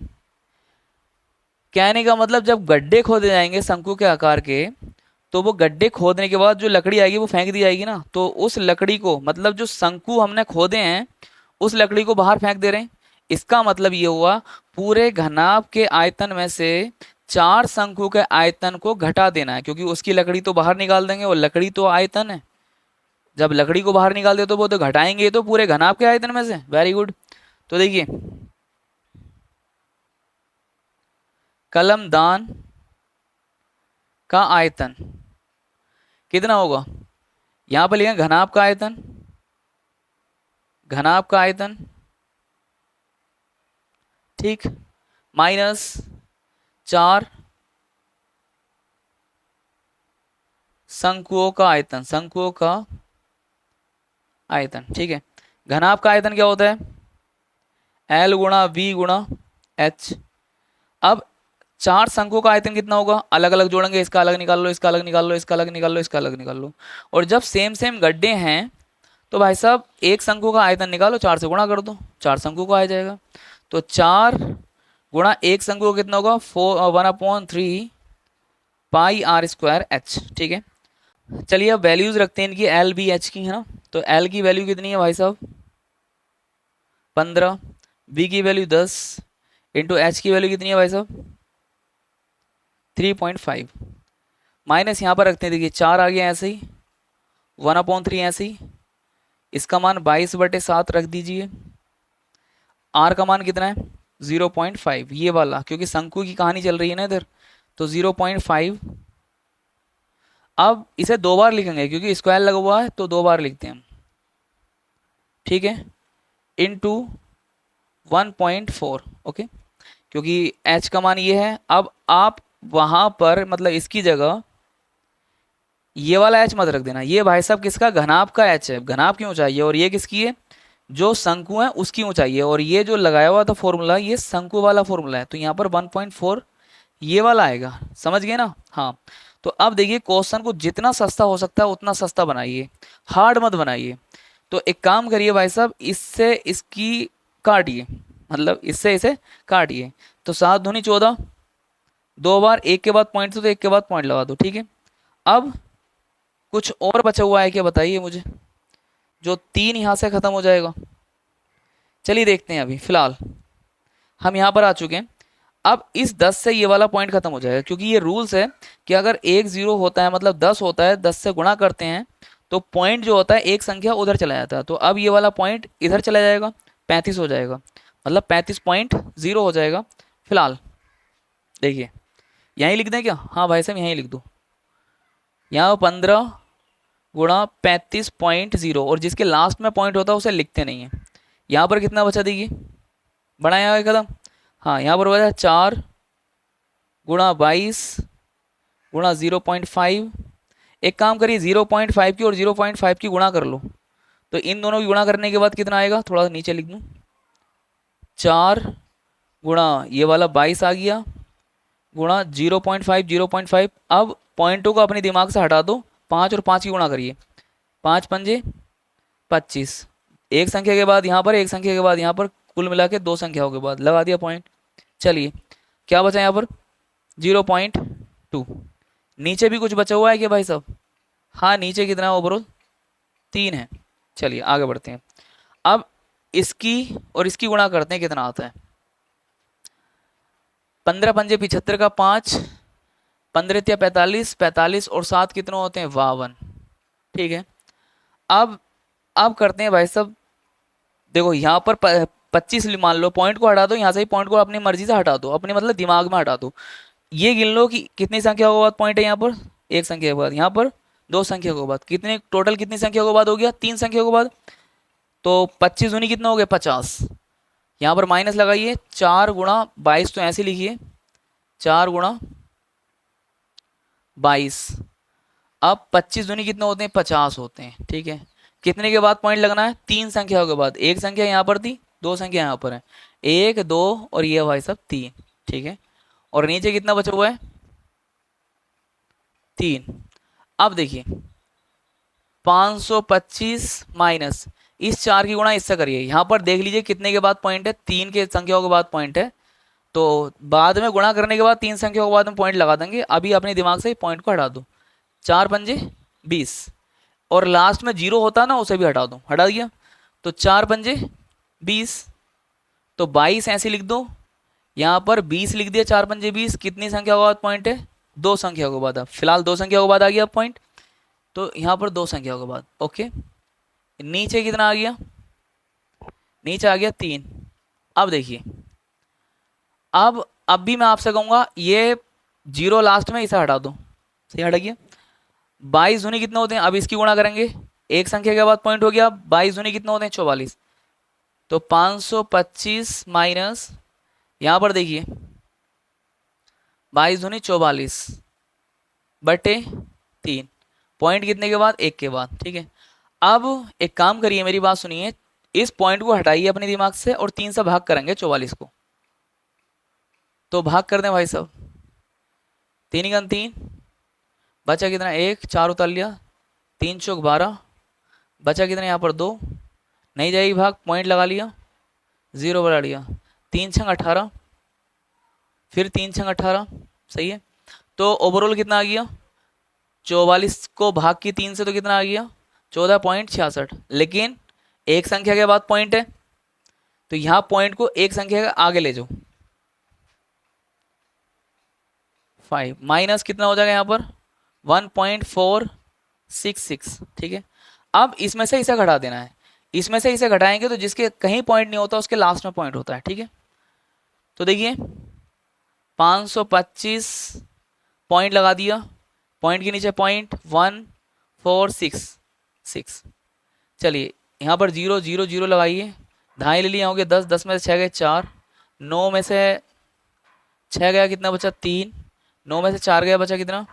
Speaker 1: कहने का मतलब जब गड्ढे खोदे जाएंगे शंकु के आकार के, तो वो गड्ढे खोदने के बाद जो लकड़ी आएगी वो फेंक दी जाएगी ना, तो उस लकड़ी को, मतलब जो शंकु हमने खोदे हैं उस लकड़ी को बाहर फेंक दे रहे हैं। इसका मतलब ये हुआ पूरे घनाभ के आयतन में से 4 शंकु के आयतन को घटा देना है, क्योंकि उसकी लकड़ी तो बाहर निकाल देंगे, और लकड़ी तो आयतन है, जब लकड़ी को बाहर निकाल दे तो वो तो घटाएंगे तो पूरे घनाभ के आयतन में से। Very good. तो देखिए कलमदान का आयतन कितना होगा, यहां पर लिखेंगे घनाभ का आयतन, घनाभ का आयतन, ठीक, माइनस 4 शंकुओं का आयतन, शंकुओं का आयतन, ठीक है। घनाभ का आयतन क्या होता है, एल गुणा वी गुणा एच। अब चार शंकुओं का आयतन कितना होगा, अलग अलग जोड़ेंगे, इसका अलग निकाल लो, इसका अलग निकाल लो, इसका अलग निकाल लो, इसका अलग निकाल लो। और जब सेम सेम गड्ढे हैं तो भाई साहब एक शंकु का आयतन निकालो, 4 से गुणा कर दो, 4 शंकु का आ जाएगा। तो 4 गुणा एक शंकु का कितना होगा, 1/3 पाई आर स्क्वायर एच। ठीक है, चलिए अब वैल्यूज रखते हैं इनकी, एल बी एच की, है ना। तो एल की वैल्यू कितनी है भाई साहब, 15, बी की वैल्यू 10, इंटू एच की वैल्यू कितनी है भाई साहब, 3.5। माइनस यहाँ पर रखते हैं, देखिए 4 आ गया ऐसे ही, 1/3 ऐसे ही, इसका मान 22/7 रख दीजिए। आर का मान कितना है, 0.5, ये वाला, क्योंकि शंकु की कहानी चल रही है ना इधर, तो 0.5। अब इसे 2 बार लिखेंगे क्योंकि स्क्वायर लगा हुआ है, तो 2 बार लिखते हैं हम। ठीक है, इनटू 1.4, ओके, क्योंकि h का मान ये है। अब आप वहां पर मतलब इसकी जगह ये वाला h मत रख देना, ये भाई साहब किसका, घनाभ का h है, घनाभ की ऊंचाई है, और ये किसकी है, जो शंकु है उसकी ऊंचाई है, और ये जो लगाया हुआ था फॉर्मूला, ये शंकु वाला फॉर्मूला है, तो यहाँ पर 1.4 ये वाला आएगा, समझ गए ना। हाँ, तो अब देखिए क्वेश्चन को जितना सस्ता हो सकता है उतना सस्ता बनाइए, हार्ड मत बनाइए। तो एक काम करिए भाई साहब, इससे इसकी काटिए, मतलब इससे इसे काटिए। तो 7 दूनी 14, 2 बार एक के बाद पॉइंट, तो एक के बाद पॉइंट लगा दो। ठीक है, अब कुछ और बचा हुआ है क्या, बताइए मुझे, जो 3 यहाँ से खत्म हो जाएगा। चलिए देखते हैं, अभी फिलहाल हम यहाँ पर आ चुके हैं। अब इस 10 से ये वाला पॉइंट खत्म हो जाएगा, क्योंकि ये रूल्स है कि अगर एक 0 होता है मतलब 10 होता है, 10 से गुणा करते हैं तो पॉइंट जो होता है एक संख्या उधर चला जाता है। तो अब ये वाला पॉइंट इधर चला जाएगा, 35 हो जाएगा, मतलब 35.0 हो जाएगा। फिलहाल देखिए यहीं लिख दें क्या, हाँ भाई साहब यहीं लिख दो, यहाँ 15 गुणा 35.0, और जिसके लास्ट में पॉइंट होता है उसे लिखते नहीं है। यहाँ पर कितना बचा देखिए, बढ़ाया एक कदम, हाँ यहाँ पर बचा 4 गुणा 22 गुणा 0.5। एक काम करिए, 0.5 की और 0.5 की गुणा कर लो, तो इन दोनों की गुणा करने के बाद कितना आएगा, थोड़ा नीचे लिख दूँ, 4 गुणा ये वाला 22 आ गया, गुणा 0.5, 0.5। अब पॉइंटों को अपने दिमाग से हटा दो, 5 और 5 की गुणा करिए, 5 पंजे 25, एक संख्या के बाद यहाँ पर, एक संख्या के बाद यहाँ पर, कुल मिला के 2 संख्याओं के बाद लगा दिया पॉइंट। चलिए क्या बचा यहाँ पर, 0.2। नीचे भी कुछ बचा हुआ है क्या भाई साहब, हाँ नीचे कितना है ओवरऑल, 3 है। चलिए आगे बढ़ते हैं, अब इसकी और इसकी गुणा करते हैं, कितना आता है, 15 पंजे 75 का 5, 15 या 45, 45 और 7 कितने होते हैं, 52। ठीक है, अब करते हैं भाई साहब, देखो यहाँ पर 25 मान लो, पॉइंट को हटा दो यहाँ से ही, पॉइंट को अपनी मर्जी से हटा दो, अपने मतलब दिमाग में हटा दो। ये गिन लो कि कितनी संख्या के बाद पॉइंट है यहाँ पर, एक संख्या के बाद, यहाँ पर 2 संख्या के बाद, कितने टोटल कितनी संख्या के बाद हो गया, 3 संख्या के बाद। तो 25 दूनी कितना हो गया, 50। यहाँ पर माइनस लगाइए, 4 गुणा 22, तो ऐसे लिखिए 4 गुणा 22। अब 25 दूनी कितने होते हैं, 50 होते हैं। ठीक है, कितने के बाद पॉइंट लगना है, 3 संख्याओं के बाद, एक संख्या यहाँ पर थी, 2 संख्या यहाँ पर है, 1 2 और ये भाई साहब 3। ठीक है, और नीचे कितना बचा हुआ है, 3। अब देखिए 525 माइनस इस 4 की गुणा इससे करिए, यहाँ पर देख लीजिए कितने के बाद पॉइंट है, 3 के संख्याओं के बाद पॉइंट है, तो बाद में गुणा करने के बाद 3 संख्याओं के बाद में पॉइंट लगा देंगे, अभी अपने दिमाग से पॉइंट को हटा दो, 4 पंजे 20, और लास्ट में 0 होता ना उसे भी हटा दो, हटा दिया, तो 4 पंजे 20, तो 22 ऐसे लिख दो, यहाँ पर 20 लिख दिया, 4 पंजे 20, कितनी संख्या के बाद पॉइंट है, 2 संख्या के बाद, फिलहाल 2 संख्या के बाद आ गया पॉइंट, तो यहाँ पर 2 संख्या के बाद। ओके, नीचे कितना आ गया, नीचे आ गया 3। अब देखिए, अब भी मैं आपसे कहूँगा ये 0 लास्ट में, इसे हटा दो, सही हटा गया। 22 दूनी कितने होते हैं, अब इसकी गुणा करेंगे, एक संख्या के बाद पॉइंट हो गया, 22 दूनी कितने होते हैं, 44। तो 525 माइनस यहाँ पर देखिए 22 दूनी 44 बटे 3, पॉइंट कितने के बाद, एक के बाद। ठीक है, अब एक काम करिए, मेरी बात सुनिए, इस पॉइंट को हटाइए अपने दिमाग से और 3 से भाग करेंगे 44 को, तो भाग कर दें भाई साहब, तीन गन तीन, बचा कितना, एक, चार उतार लिया, 3 चौक 12, बचा कितना यहाँ पर 2, नहीं जाएगी भाग, पॉइंट लगा लिया, 0 बढ़ा लिया, 3 छंग 18, फिर 3 छंग 18, सही है। तो ओवरऑल कितना आ गया, 44 को भाग की 3 से तो कितना आ गया, 14.66। लेकिन एक संख्या के बाद पॉइंट है, तो यहाँ पॉइंट को एक संख्या के आगे ले जाओ, 5 माइनस कितना हो जाएगा यहाँ पर 1.466, ठीक है। अब इसमें से इसे घटा देना है, इसमें से इसे घटाएंगे तो जिसके कहीं पॉइंट नहीं होता उसके लास्ट में पॉइंट होता है, ठीक है। तो देखिए 525 पॉइंट लगा दिया, पॉइंट के नीचे पॉइंट 1466। चलिए यहाँ पर 0 0 0 लगाइए, ढाई ले लिए होंगे 10, 10 में से 6 गए 4, 9 में से 6 गया कितना बचा 3, 9 में से 4 गया बचा कितना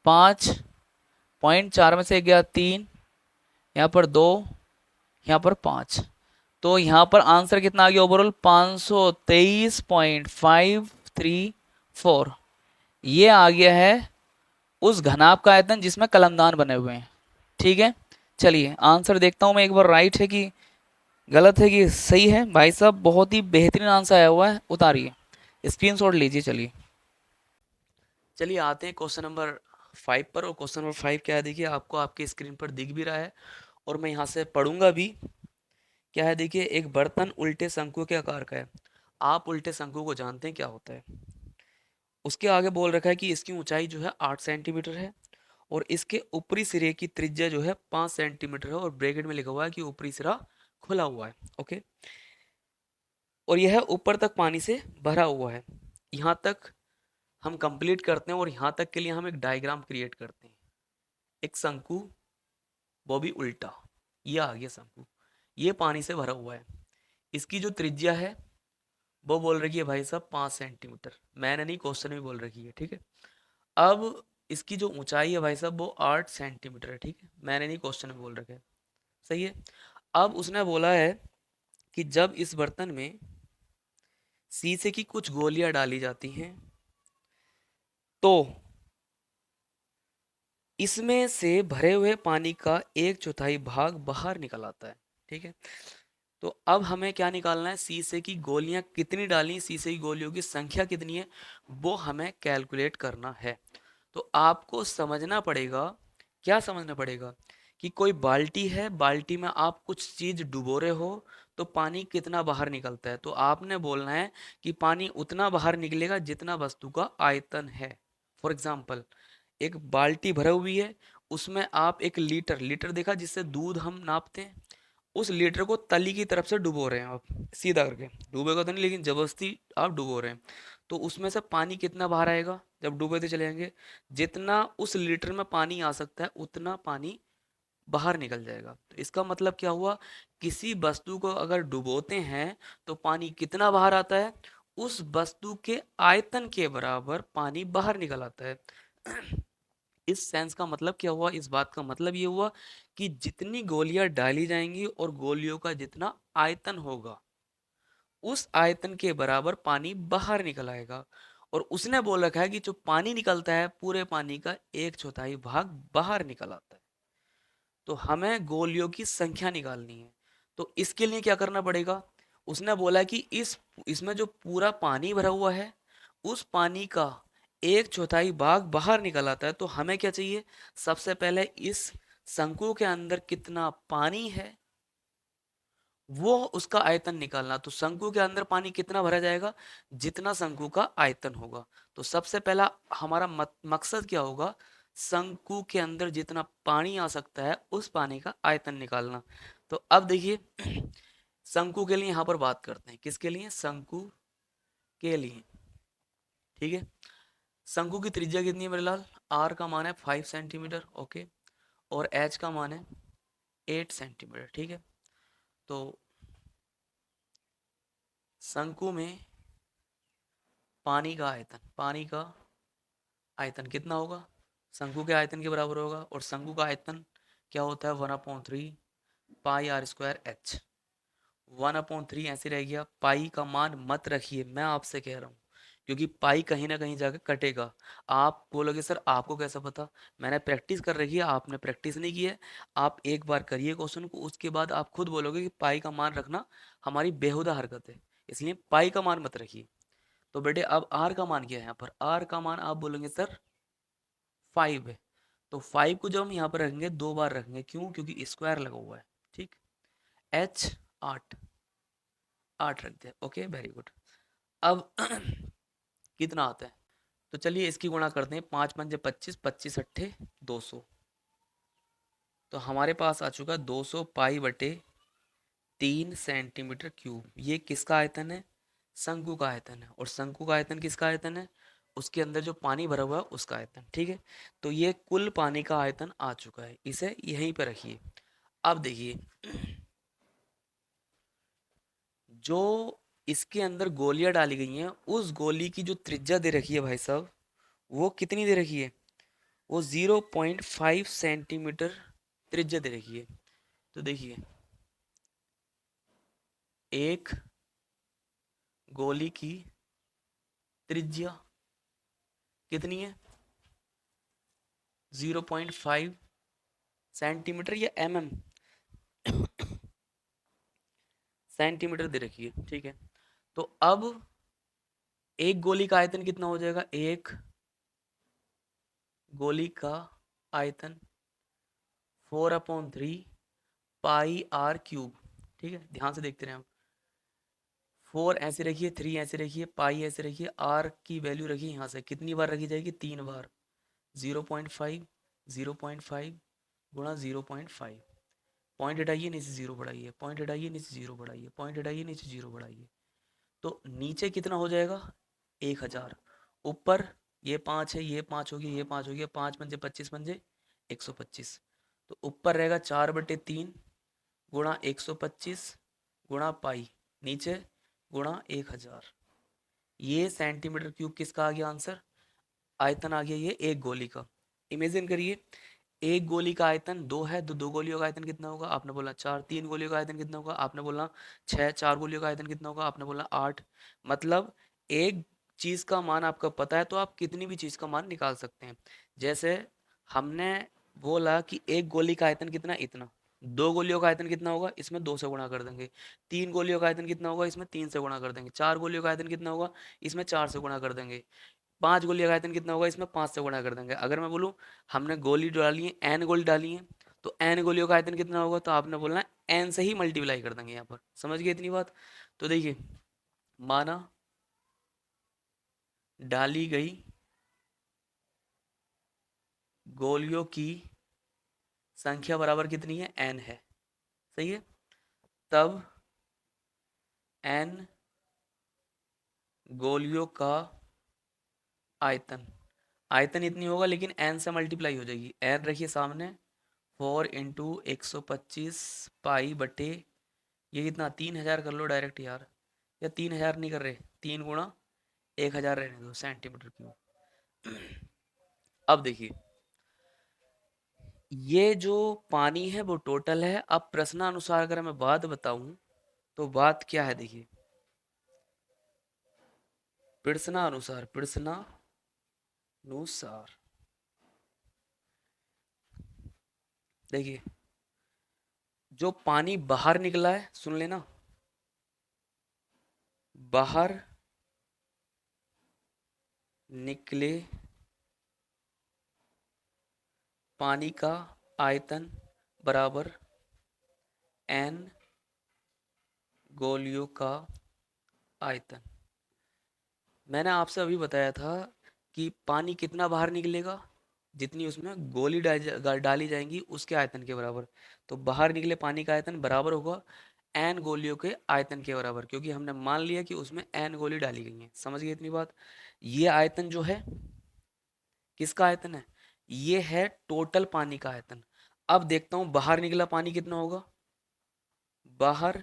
Speaker 1: 5, पॉइंट 4 में से 1 गया 3, यहाँ पर 2, यहाँ पर 5। तो यहाँ पर आंसर कितना आ गया ओवरऑल 523.534, ये आ गया है उस घनाभ का आयतन जिसमें कलमदान बने हुए हैं, ठीक है। चलिए आंसर देखता हूँ मैं एक बार, राइट है कि गलत है कि सही है। भाई साहब बहुत ही बेहतरीन आंसर आया हुआ है, उतारिए, स्क्रीनशॉट लीजिए। चलिए चलिए आते हैं क्वेश्चन नंबर 5 पर। और क्वेश्चन नंबर 5 क्या है देखिए, आपको आपके स्क्रीन पर दिख भी रहा है और मैं यहाँ से पढ़ूंगा भी। क्या है देखिए, एक बर्तन उल्टे शंकु के आकार का है। आप उल्टे शंकु को जानते हैं क्या होता है। उसके आगे बोल रखा है कि इसकी ऊंचाई जो है 8 सेंटीमीटर है और इसके ऊपरी सिरे की त्रिज्या जो है 5 सेंटीमीटर है, और ब्रैकेट में लिखा हुआ है कि ऊपरी सिरा खुला हुआ है, ओके। और यह ऊपर तक पानी से भरा हुआ है। यहाँ तक हम कंप्लीट करते हैं और यहाँ तक के लिए हम एक डायग्राम क्रिएट करते हैं। एक शंकु, वो भी उल्टा, ये आ गया शंकु, ये पानी से भरा हुआ है। इसकी जो त्रिज्या है वो बोल रखी है भाई साहब 5 सेंटीमीटर, मैंने नहीं, क्वेश्चन में बोल रखी है, ठीक है। अब इसकी जो ऊंचाई है भाई साहब वो 8 सेंटीमीटर है, ठीक है, मैंने नहीं, क्वेश्चन में बोल रखा है, सही है। अब उसने बोला है कि जब इस बर्तन में शीशे की कुछ गोलियां डाली जाती हैं तो इसमें से भरे हुए पानी का 1/4 भाग बाहर निकल आता है, ठीक है। तो अब हमें क्या निकालना है, शीशे की गोलियां कितनी डाली, शीशे की गोलियों की संख्या कितनी है, वो हमें कैलकुलेट करना है। तो आपको समझना पड़ेगा, क्या समझना पड़ेगा, कि कोई बाल्टी है, बाल्टी में आप कुछ चीज डुबो रहे हो तो पानी कितना बाहर निकलता है। तो आपने बोलना है कि पानी उतना बाहर निकलेगा जितना वस्तु का आयतन है। फॉर एग्जाम्पल एक बाल्टी भरी हुई है, उसमें आप 1 लीटर, लीटर देखा जिससे दूध हम नापते हैं, उस लीटर को तली की तरफ से डुबो रहे हैं आप, सीधा करके, डूबेगा तो नहीं लेकिन जबरदस्ती आप डुबो रहे हैं। तो उसमें से पानी कितना बाहर आएगा जब डूबे चले जाएंगे, जितना उस लीटर में पानी आ सकता है उतना पानी बाहर निकल जाएगा। तो इसका मतलब क्या हुआ, किसी वस्तु को अगर डुबोते हैं तो पानी कितना बाहर आता है, उस वस्तु के आयतन के बराबर पानी बाहर निकल आता है। इस सेंस का मतलब क्या हुआ, इस बात का मतलब ये हुआ कि जितनी गोलियां डाली जाएंगी और गोलियों का जितना आयतन होगा उस आयतन के बराबर पानी बाहर निकल आएगा। और उसने बोल रखा है कि जो पानी निकलता है पूरे पानी का 1/4 भाग बाहर निकल आता है। तो हमें गोलियों की संख्या निकालनी है। तो इसके लिए क्या करना पड़ेगा, उसने बोला कि इसमें जो पूरा पानी भरा हुआ है उस पानी का 1/4 भाग बाहर निकल आता है। तो हमें क्या चाहिए, सबसे पहले इस शंकु के अंदर कितना पानी है वो उसका आयतन निकालना। तो शंकु के अंदर पानी कितना भरा जाएगा, जितना शंकु का आयतन होगा। तो सबसे पहला हमारा मकसद क्या होगा, शंकु के अंदर जितना पानी आ सकता है उस पानी का आयतन निकालना। तो अब देखिए शंकु के लिए यहाँ पर बात करते हैं, किसके लिए, शंकु के लिए, ठीक है। शंकु की त्रिज्या कितनी है मेरे लाल, आर का मान है 5 सेंटीमीटर, ओके, और एच का मान है 8 सेंटीमीटर, ठीक है। तो शंकु में पानी का आयतन, पानी का आयतन कितना होगा, शंकु के आयतन के बराबर होगा। और शंकु का आयतन क्या होता है, 1/3 पाई आर स्क्वायर एच। 1/3 ऐसे रह गया, पाई का मान मत रखिए, मैं आपसे कह रहा हूँ, क्योंकि पाई कहीं ना कहीं जाकर कटेगा। आप बोलोगे सर आपको कैसा पता? मैंने प्रैक्टिस कर रखी है, आपने प्रैक्टिस नहीं की है। आप एक बार करिए क्वेश्चन को, उसके बाद आप खुद बोलोगे कि पाई का मान रखना हमारी बेहुदा हरकत है, इसलिए पाई का मान मत रखिए। तो बेटे अब आर का मान क्या है यहाँ पर? आर का मान आप बोलेंगे सर 5 है। तो 5 को जब हम यहाँ पर रखेंगे 2 बार रखेंगे, क्यों? क्योंकि स्क्वायर लगा हुआ है। ठीक। एच 8, 8 रख दिया। Okay very good. अब कितना आता है? तो चलिए इसकी गुणा करते हैं। 5 पंजे 25, 25 अट्ठे 200। तो हमारे पास आ चुका 200 पाई/3 सेंटीमीटर क्यूब। ये किसका आयतन है? शंकु का आयतन है। और शंकु का आयतन किसका आयतन है? उसके अंदर जो पानी भरा हुआ है उसका आयतन। ठीक है, तो ये कुल पानी का आयतन आ चुका है, इसे यहीं पर रखिए। अब देखिए जो इसके अंदर गोलियां डाली गई हैं, उस गोली की जो त्रिज्या दे रखी है भाई साहब, वो कितनी दे रखी है? वो 0.5 सेंटीमीटर त्रिज्या दे रखी है। तो देखिए एक गोली की त्रिज्या कितनी है? 0.5 सेंटीमीटर या सेंटीमीटर दे रखी है। ठीक है, तो अब एक गोली का आयतन कितना हो जाएगा? एक गोली का आयतन 4/3 पाई r क्यूब। ठीक है, ध्यान से देखते रहे आप। 4 ऐसे रखिए, 3 ऐसे रखिए, पाई ऐसे रखिए, आर की वैल्यू रखिए। यहाँ से कितनी बार रखी जाएगी? 3 बार। 0.5, 0.5 गुणा 0.5। पॉइंट हटाइए, नीचे जीरो बढ़ाइए, पॉइंट हटाइए, नीचे जीरो बढ़ाइए, पॉइंट हटाइए, नीचे जीरो बढ़ाइए। तो नीचे कितना हो जाएगा? 1000। ऊपर ये 5 है, ये 5 हो गया, ये 5 हो गया। 5 पंजे 25 पंजे 125। तो ऊपर रहेगा 4/3 गुणा 125 गुणा पाई, नीचे गुणा 1000। ये सेंटीमीटर क्यूब किसका आ गया आंसर? आयतन आ गया ये एक गोली का। इमेजिन करिए एक गोली का आयतन 2 है, तो 2 गोलियों का आयतन कितना होगा? आपने बोला 4। 3 गोलियों का आयतन कितना होगा? आपने बोला 6। 4 गोलियों का आयतन कितना होगा? आपने बोला 8। मतलब एक चीज का मान आपका पता है तो आप कितनी भी चीज का मान निकाल सकते हैं। जैसे हमने बोला कि एक गोली का आयतन कितना? इतना। 2 गोलियों का आयतन कितना होगा? इसमें 2 से गुणा कर देंगे। 3 गोलियों का आयतन कितना होगा? इसमें 3 से गुणा कर देंगे। 4 गोलियों का आयतन कितना होगा? इसमें 4 से गुणा कर देंगे। 5 गोली का आयतन कितना होगा? इसमें 5 से गुणा कर देंगे। अगर मैं बोलूँ हमने गोली डाली है, एन गोली डाली है, तो एन गोलियों का आयतन कितना होगा? तो आपने बोलना है एन से ही मल्टीप्लाई कर देंगे यहाँ पर। समझ गए इतनी बात? तो देखिए माना डाली गई गोलियों की संख्या बराबर कितनी है? एन है। सही है। तब एन गोलियों का आयतन, आयतन इतनी होगा लेकिन एन से मल्टीप्लाई हो जाएगी। एन रखिए सामने, 4 × 125 पाई/, ये कितना? 3000 कर लो डायरेक्ट यार, या 3000 नहीं कर रहे? 3 गुणा 1000 रहने दो सेंटीमीटर क्यूब। अब देखिए ये जो पानी है वो टोटल है। अब प्रश्नानुसार अगर मैं बात बताऊं तो बात क्या है? देखिए प्रश्नानुसार, प्रश्नानुसार देखिए जो पानी बाहर निकला है, सुन लेना, बाहर निकले पानी का आयतन बराबर एन गोलियों का आयतन। मैंने आपसे अभी बताया था कि पानी कितना बाहर निकलेगा? जितनी उसमें गोली डाली जाएंगी उसके आयतन के बराबर। तो बाहर निकले पानी का आयतन बराबर होगा एन गोलियों के आयतन के बराबर, क्योंकि हमने मान लिया कि उसमें एन गोली डाली गई हैं। समझ गए इतनी बात? ये आयतन जो है किसका आयतन है? ये है टोटल पानी का आयतन। अब देखता हूं बाहर निकला पानी कितना होगा। बाहर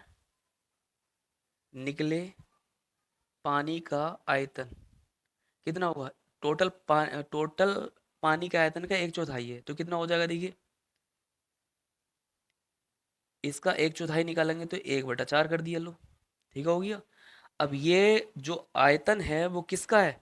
Speaker 1: निकले पानी का आयतन कितना होगा? टोटल पानी के आयतन का 1/4 है, तो कितना हो जाएगा? देखिए इसका 1/4 निकालेंगे तो 1/4 कर दिया। लो ठीक हो गया।
Speaker 2: अब ये जो आयतन है वो किसका है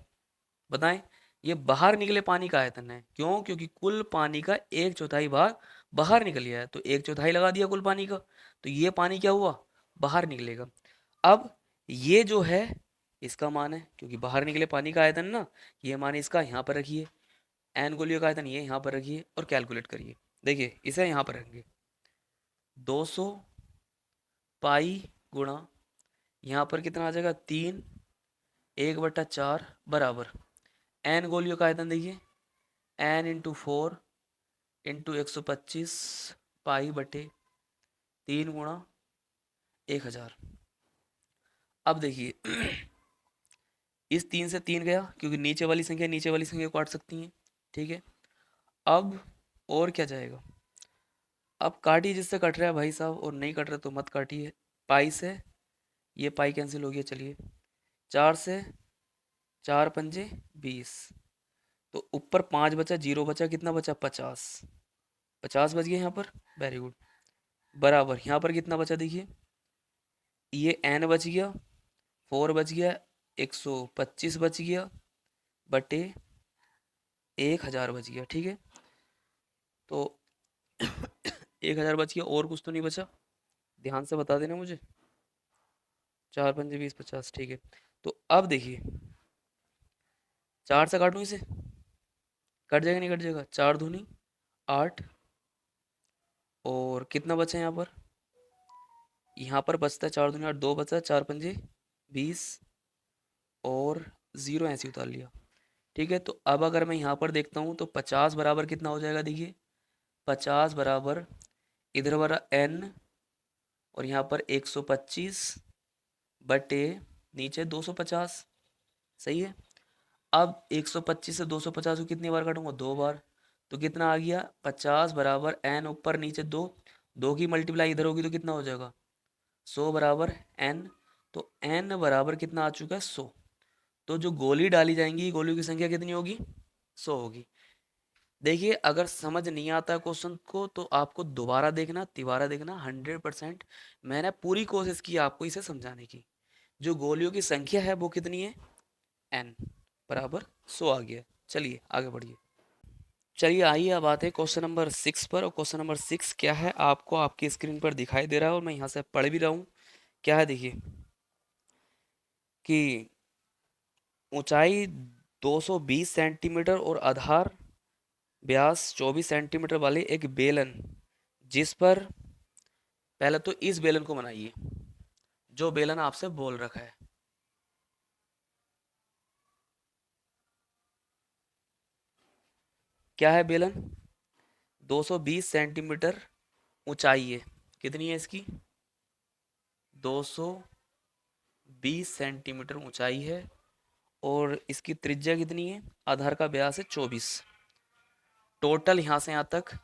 Speaker 2: बताएं। ये बाहर निकले पानी का आयतन है। क्यों? क्योंकि कुल पानी का एक चौथाई भाग बाहर निकल गया है, तो एक चौथाई लगा दिया कुल पानी का, तो ये पानी क्या हुआ, बाहर निकलेगा। अब ये जो है इसका मान है, क्योंकि बाहर निकले पानी का आयतन ना, ये मान इसका यहाँ पर रखिए, एन गोलियों का आयतन ये यहाँ पर रखिए और कैलकुलेट करिए। देखिए इसे यहाँ पर रखेंगे, 200 पाई गुणा, यहाँ पर कितना आ जाएगा 3, 1/4 बराबर एन गोलियों का आयतन। देखिए एन इंटू 4 इंटू 125 पाई बटे 3 गुणा 1000। अब देखिए इस 3 से 3 गया, क्योंकि नीचे वाली संख्या नीचे वाली संख्या को काट सकती हैं, ठीक है। अब और क्या जाएगा, अब काटिए जिससे कट रहा है भाई साहब, और नहीं कट रहा तो मत काटिए। पाई से ये पाई कैंसिल हो गया, चलिए 4 से 4×5 = 20, तो ऊपर 5 बचा, 0 बचा, कितना बचा 50, 50 बच गया यहाँ पर, वेरी गुड। बराबर यहाँ पर कितना बचा देखिए, ये एन बच गया, 4 बच गया, 125 बच गया बटे 1000 बच गया, ठीक है। तो 1000 बच गया, और कुछ तो नहीं बचा, ध्यान से बता देना मुझे। 4×5 = 20, 50, ठीक है। तो अब देखिए 4 से काटूं इसे, कट जाएगा नहीं कट जाएगा, 4×2 = 8, और कितना बचा यहाँ पर बचता है 4×2 = 8, 2 बचा, 4×5 = 20, और 0 ऐसे उतार लिया, ठीक है। तो अब अगर मैं यहाँ पर देखता हूँ तो 50 बराबर कितना हो जाएगा देखिए, 50 बराबर इधर वाला n, और यहाँ पर 125 बटे नीचे 250, सही है। अब 125 से 250 को कितनी बार काटूंगा, 2 बार, तो कितना आ गया 50 बराबर n ऊपर नीचे 2, 2 की मल्टीप्लाई इधर होगी तो कितना हो जाएगा 100 बराबर n, तो n बराबर कितना आ चुका है 100। तो जो गोली डाली जाएंगी गोलियों की संख्या कितनी होगी, 100 होगी। देखिए अगर समझ नहीं आता क्वेश्चन को तो आपको दोबारा देखना, तिबारा देखना, 100% मैंने पूरी कोशिश की आपको इसे समझाने की। जो गोलियों की संख्या है वो कितनी है, n बराबर 100 आ गया। चलिए आगे बढ़िए। चलिए आइए अब आते हैं क्वेश्चन नंबर 6 पर, और क्वेश्चन नंबर 6 क्या है आपको आपकी स्क्रीन पर दिखाई दे रहा है और मैं यहाँ से पढ़ भी रहा हूँ। क्या है देखिए कि ऊंचाई 220 सेंटीमीटर और आधार व्यास 24 सेंटीमीटर वाले एक बेलन, जिस पर, पहले तो इस बेलन को बनाइए जो बेलन आपसे बोल रखा है। क्या है बेलन, 220 सेंटीमीटर ऊंचाई है, कितनी है इसकी 220 सेंटीमीटर ऊंचाई है, और इसकी त्रिज्या कितनी है, आधार का व्यास है 24, टोटल यहाँ से यहाँ तक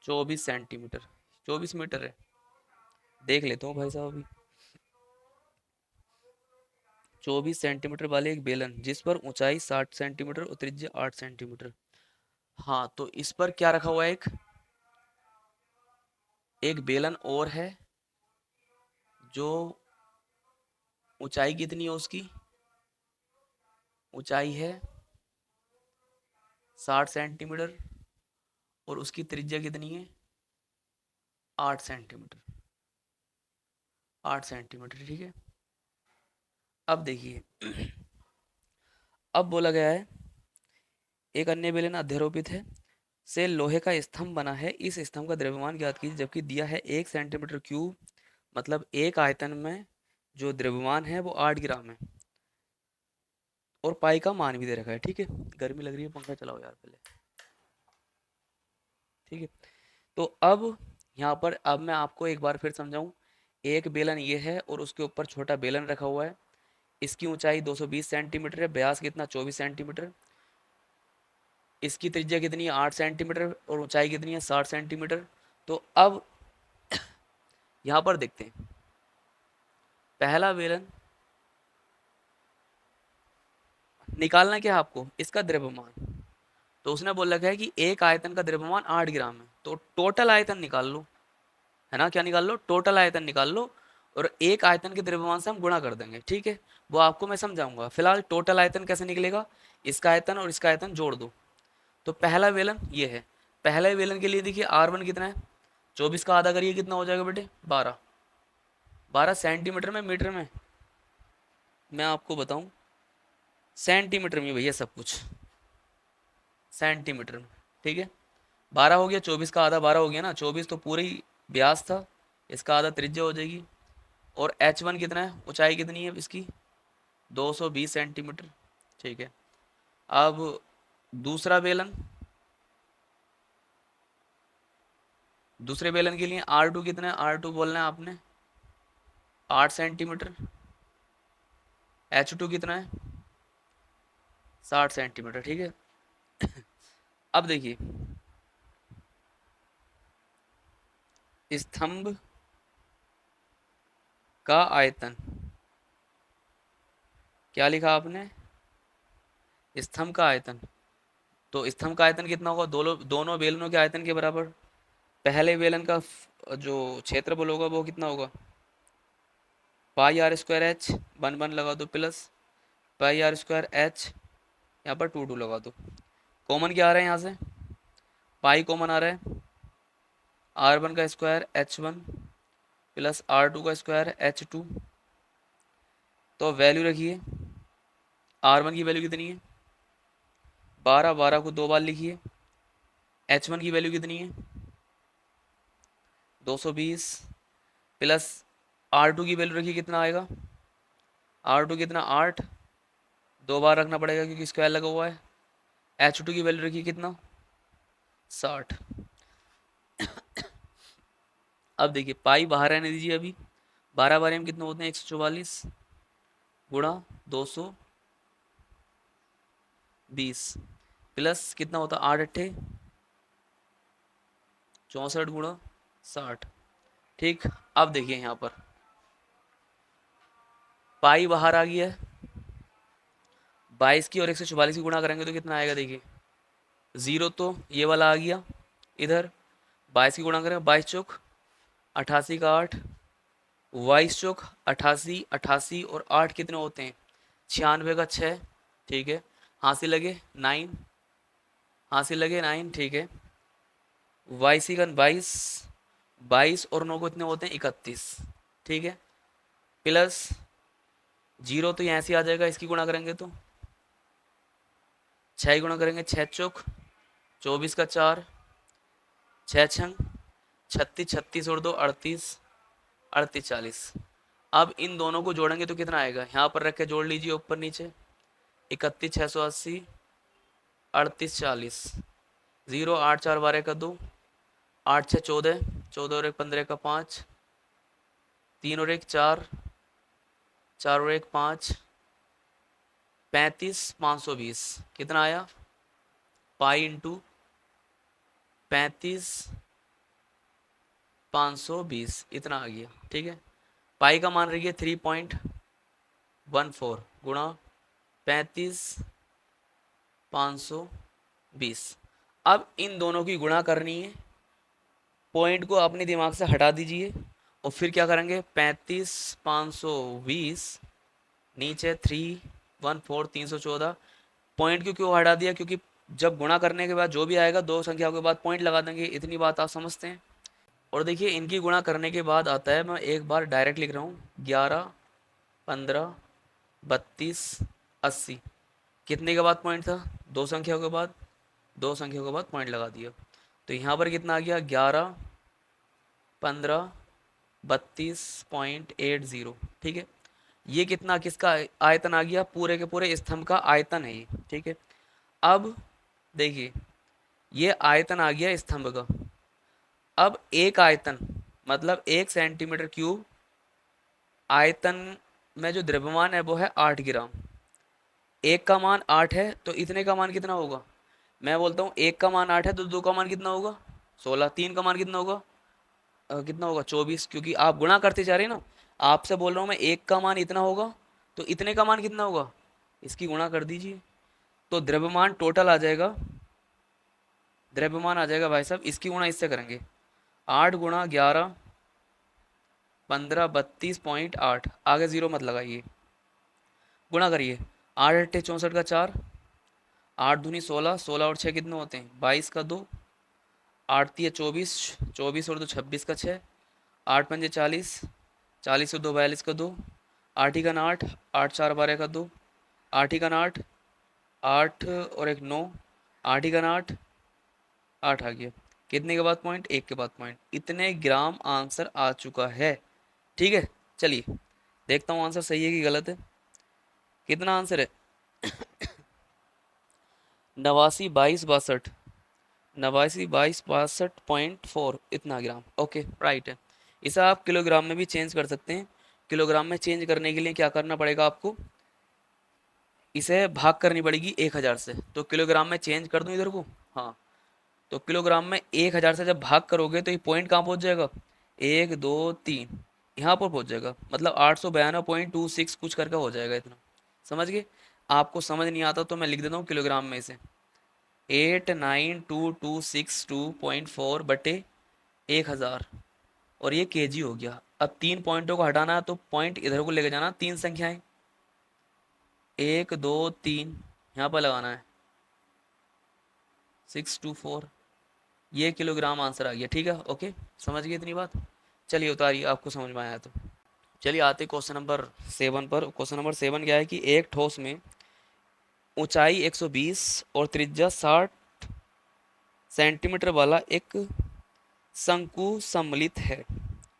Speaker 2: 24 सेंटीमीटर, 24 मीटर है। देख लेता हूँ भाई साहब अभी। 24 सेंटीमीटर वाले एक बेलन जिस पर ऊंचाई 60 सेंटीमीटर और त्रिज्या 8 सेंटीमीटर। हाँ तो इस पर क्या रखा हुआ है, एक एक बेलन और है, जो ऊंचाई कितनी है उसकी, ऊंचाई है 60 सेंटीमीटर, और उसकी त्रिज्या कितनी है 8 सेंटीमीटर, 8 सेंटीमीटर, ठीक है। अब देखिए अब बोला गया है एक अन्य बेलन अध्यारोपित है से लोहे का स्तंभ बना है, इस स्तंभ का द्रव्यमान ज्ञात कीजिए, जबकि दिया है 1 सेंटीमीटर क्यूब, मतलब एक आयतन में जो द्रव्यमान है वो 8 ग्राम है, और पाई का मान भी दे रखा है, ठीक है। गर्मी लग रही है, पंखा चलाओ यार पहले, ठीक है। तो अब यहाँ पर अब मैं आपको एक बार फिर समझाऊं, एक बेलन ये है और उसके ऊपर छोटा बेलन रखा हुआ है, इसकी ऊंचाई 220 सेंटीमीटर है, व्यास कितना 24 सेंटीमीटर, इसकी त्रिज्या कितनी है 8 सेंटीमीटर, और ऊंचाई कितनी है 60 सेंटीमीटर। तो अब यहाँ पर देखते हैं, पहला बेलन निकालना क्या है आपको, इसका द्रव्यमान। तो उसने बोल रखा है कि एक आयतन का द्रव्यमान 8 ग्राम है, तो टोटल आयतन निकाल लो, है ना, क्या निकाल लो, टोटल आयतन निकाल लो। और एक आयतन के द्रव्यमान से हम गुणा कर देंगे, ठीक है। वो आपको मैं समझाऊंगा। फिलहाल टोटल आयतन कैसे निकलेगा, इसका आयतन और इसका आयतन जोड़ दो। तो पहला वेलन ये है, पहले वेलन के लिए देखिए R1 कितना है, 24 का आधा करिए कितना हो जाएगा बेटे, 12। 12 सेंटीमीटर में, मीटर में, मैं आपको बताऊं, सेंटीमीटर में भैया सब कुछ, सेंटीमीटर में, ठीक है। 12 हो गया, 24 का आधा 12 हो गया ना, 24 तो पूरी व्यास था, इसका आधा त्रिज्या हो जाएगी। और H1 कितना है, ऊंचाई कितनी है इसकी, 220 सेंटीमीटर, ठीक है। अब दूसरा बेलन, दूसरे बेलन के लिए R2 कितना है, R2 बोलना है आपने 8 सेंटीमीटर। H2 कितना है, 60 सेंटीमीटर, ठीक है। अब देखिए स्तंभ का आयतन, क्या लिखा आपने, स्तंभ का आयतन। तो स्तंभ का आयतन कितना होगा, दोनों दोनों बेलनों के आयतन के बराबर। पहले बेलन का जो क्षेत्रफल होगा वो कितना होगा, pi R square H, one one लगा दो, plus pi R square H, यहाँ पर टू टू लगा दो। कॉमन क्या आ रहा है यहाँ से, पाई कॉमन आ रहा है, आर वन का square H one plus r two का स्क्वायर एच टू। तो वैल्यू रखिए, आर वन की वैल्यू कितनी है 12, 12 को 2 बार लिखिए। एच वन की वैल्यू कितनी है 220, प्लस आर टू की वैल्यू रखिए, कितना आएगा, आर टू कितना 8, 2 बार रखना पड़ेगा क्योंकि स्क्वायर लगा हुआ है। एच टू की वैल्यू रखिए कितना 60। अब देखिए पाई बाहर रहने दीजिए, अभी 12 बार हम कितने होते हैं 144 गुणा 220 प्लस कितना होता है 8 अट्ठे 64 गुणा 60, ठीक। अब देखिए यहाँ पर पाई बाहर आ गया है, 22 की और 144 की गुणा करेंगे तो कितना आएगा, देखिए 0 तो ये वाला आ गया इधर, 22 की गुणा करें 22 चौक 88 का 8, 22 चौक 88, 88 और 8 कितने होते हैं 96 का 6, ठीक है। हासिल लगे 9, हासिल लगे 9, ठीक है। 22 का 22, 22 और 9 कितने होते हैं 31, ठीक है। प्लस 0 तो यहाँ से आ जाएगा, इसकी गुणा करेंगे तो 6 गुणा करेंगे 6 चौक 24 का 4, 6 छंग 36, 36 और 2 38, 38 40। अब इन दोनों को जोड़ेंगे तो कितना आएगा, यहाँ पर रख के जोड़ लीजिए ऊपर नीचे, 31 680, 38 40, 0 8 4 12 का 2, 8 6 14, 14 और 1 15 का 5, 3 और 1 4, 4 और 1 5, 35 520 कितना आया, पाई इंटू 35 520 इतना आ गया, ठीक है। पाई का मान रखिए 3.14 गुणा 35 520। अब इन दोनों की गुणा करनी है, पॉइंट को अपने दिमाग से हटा दीजिए और फिर क्या करेंगे 35 520 नीचे 314 314। पॉइंट को क्यों हटा दिया, क्योंकि जब गुणा करने के बाद जो भी आएगा दो संख्याओं के बाद पॉइंट लगा देंगे, इतनी बात आप समझते हैं। और देखिए इनकी गुणा करने के बाद आता है, मैं एक बार डायरेक्ट लिख रहा हूँ, 11 15 32 80। कितने के बाद पॉइंट था, दो संख्याओं के बाद, दो संख्याओं के बाद पॉइंट लगा दिया। तो यहाँ पर कितना आ गया 11 15 32.80, ठीक है। ये कितना किसका आयतन आ गया, पूरे के पूरे स्तंभ का आयतन है ये, ठीक है। अब देखिए ये आयतन आ गया स्तंभ का। अब एक आयतन मतलब 1 सेंटीमीटर क्यूब आयतन में जो द्रव्यमान है वो है 8 ग्राम। एक का मान 8 है तो इतने का मान कितना होगा, मैं बोलता हूँ एक का मान 8 है तो दो का मान कितना होगा 16, तीन का मान कितना होगा कितना होगा 24, क्योंकि आप गुणा करते जा रहे हैं ना। आपसे बोल रहा हूँ मैं एक का मान इतना होगा तो इतने का मान कितना होगा, इसकी गुणा कर दीजिए तो द्रव्यमान टोटल आ जाएगा, द्रव्यमान आ जाएगा भाई साहब, इसकी गुणा इससे करेंगे 8 गुणा 11 1532.8, आगे ज़ीरो मत लगाइए, गुणा करिए। 8 × 8 = 64 का 4, 8 दूनी 16, 16 और 6 कितने होते हैं 22 का 2, 8 तिया 24, 24 और 2 26 का 6, 8 पंजे 40, 40 और 2 42 का 2, 8 ही का 8, 8 4 12 का 2, 8 ही का 8, 8 और एक 9, 8 ही का 8, 8 आ गया। कितने के बाद पॉइंट, 1 के बाद पॉइंट, इतने ग्राम आंसर आ चुका है। ठीक है, चलिए देखता हूँ आंसर सही है कि गलत है। कितना आंसर है 89 22 62, 89 22 62.4, इतना ग्राम। ओके राइट है। इसे आप किलोग्राम में भी चेंज कर सकते हैं। किलोग्राम में चेंज करने के लिए क्या करना पड़ेगा आपको, इसे भाग करनी पड़ेगी 1000 से। तो किलोग्राम में चेंज कर दूं इधर को, हाँ, तो किलोग्राम में 1000 से जब भाग करोगे तो ये पॉइंट कहाँ पहुंच जाएगा, 1 2 3 यहाँ पर पहुंच जाएगा, मतलब 892.26 कुछ करके हो जाएगा इतना। समझ गए। आपको समझ नहीं आता तो मैं लिख देता हूँ किलोग्राम में इसे, 8922262.4/1000, और ये केजी हो गया। अब 3 पॉइंटों को हटाना है तो पॉइंट इधर को लेके जाना, 3 संख्याएं, 1 2 3 यहाँ पर लगाना है, 624, ये किलोग्राम आंसर आ गया। ठीक है, ओके, समझ गए इतनी बात। चलिए उतारिए, आपको समझ में आया तो। चलिए आते क्वेश्चन नंबर 7 पर। क्वेश्चन नंबर 7 क्या है कि एक ठोस में ऊंचाई 120 और त्रिज्या 60 सेंटीमीटर वाला एक शंकु सम्मिलित है।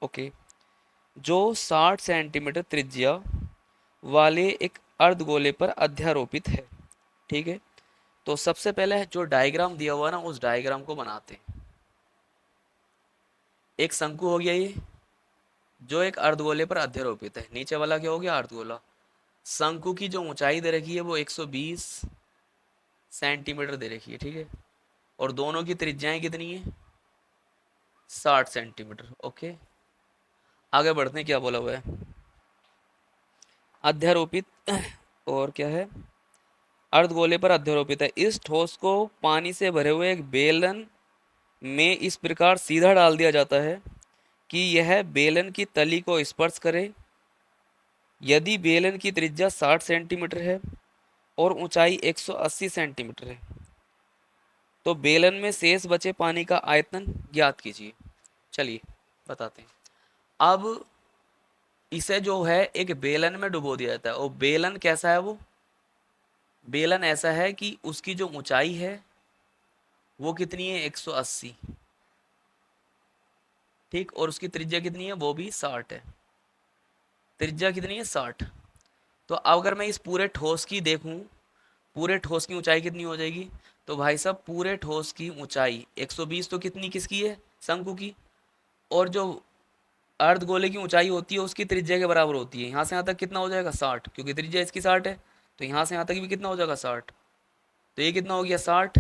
Speaker 2: ओके, जो 60 सेंटीमीटर त्रिज्या वाले एक अर्धगोले पर अध्यारोपित है। ठीक है, तो सबसे पहले जो डायग्राम दिया हुआ ना उस डायग्राम को बनाते हैं। एक शंकु हो गया ये, जो एक अर्धगोले पर अध्यारोपित है। नीचे वाला क्या हो गया, अर्धगोला। शंकु की जो ऊंचाई दे रखी है वो 120 सेंटीमीटर दे रखी है। ठीक है, और दोनों की त्रिज्याएं कितनी है, 60 सेंटीमीटर। ओके, आगे बढ़ते हैं, क्या बोला हुआ है, अध्यारोपित और क्या है, अर्धगोले पर अध्यारोपित है। इस ठोस को पानी से भरे हुए एक बेलन में इस प्रकार सीधा डाल दिया जाता है कि यह बेलन की तली को स्पर्श करे। यदि बेलन की त्रिज्या 60 सेंटीमीटर है और ऊंचाई 180 सेंटीमीटर है तो बेलन में शेष बचे पानी का आयतन ज्ञात कीजिए। चलिए बताते हैं। अब इसे जो है एक बेलन में डुबो दिया जाता है, और बेलन कैसा है, वो बेलन ऐसा है कि उसकी जो ऊंचाई है वो कितनी है, 180। ठीक, और उसकी त्रिज्या कितनी है, वो भी 60 है। त्रिज्या कितनी है, 60। तो अगर मैं इस पूरे ठोस की देखूं, पूरे ठोस की ऊंचाई कितनी हो जाएगी, तो भाई साहब पूरे ठोस की ऊंचाई 120 तो कितनी किसकी है, शंकु की, और जो अर्धगोले की ऊंचाई होती है उसकी त्रिज्या के बराबर होती है। यहाँ से यहाँ तक कितना हो जाएगा, 60, क्योंकि त्रिज्या इसकी 60 है। तो यहाँ से यहाँ तक भी कितना हो जाएगा, 60। तो ये कितना हो गया, 60।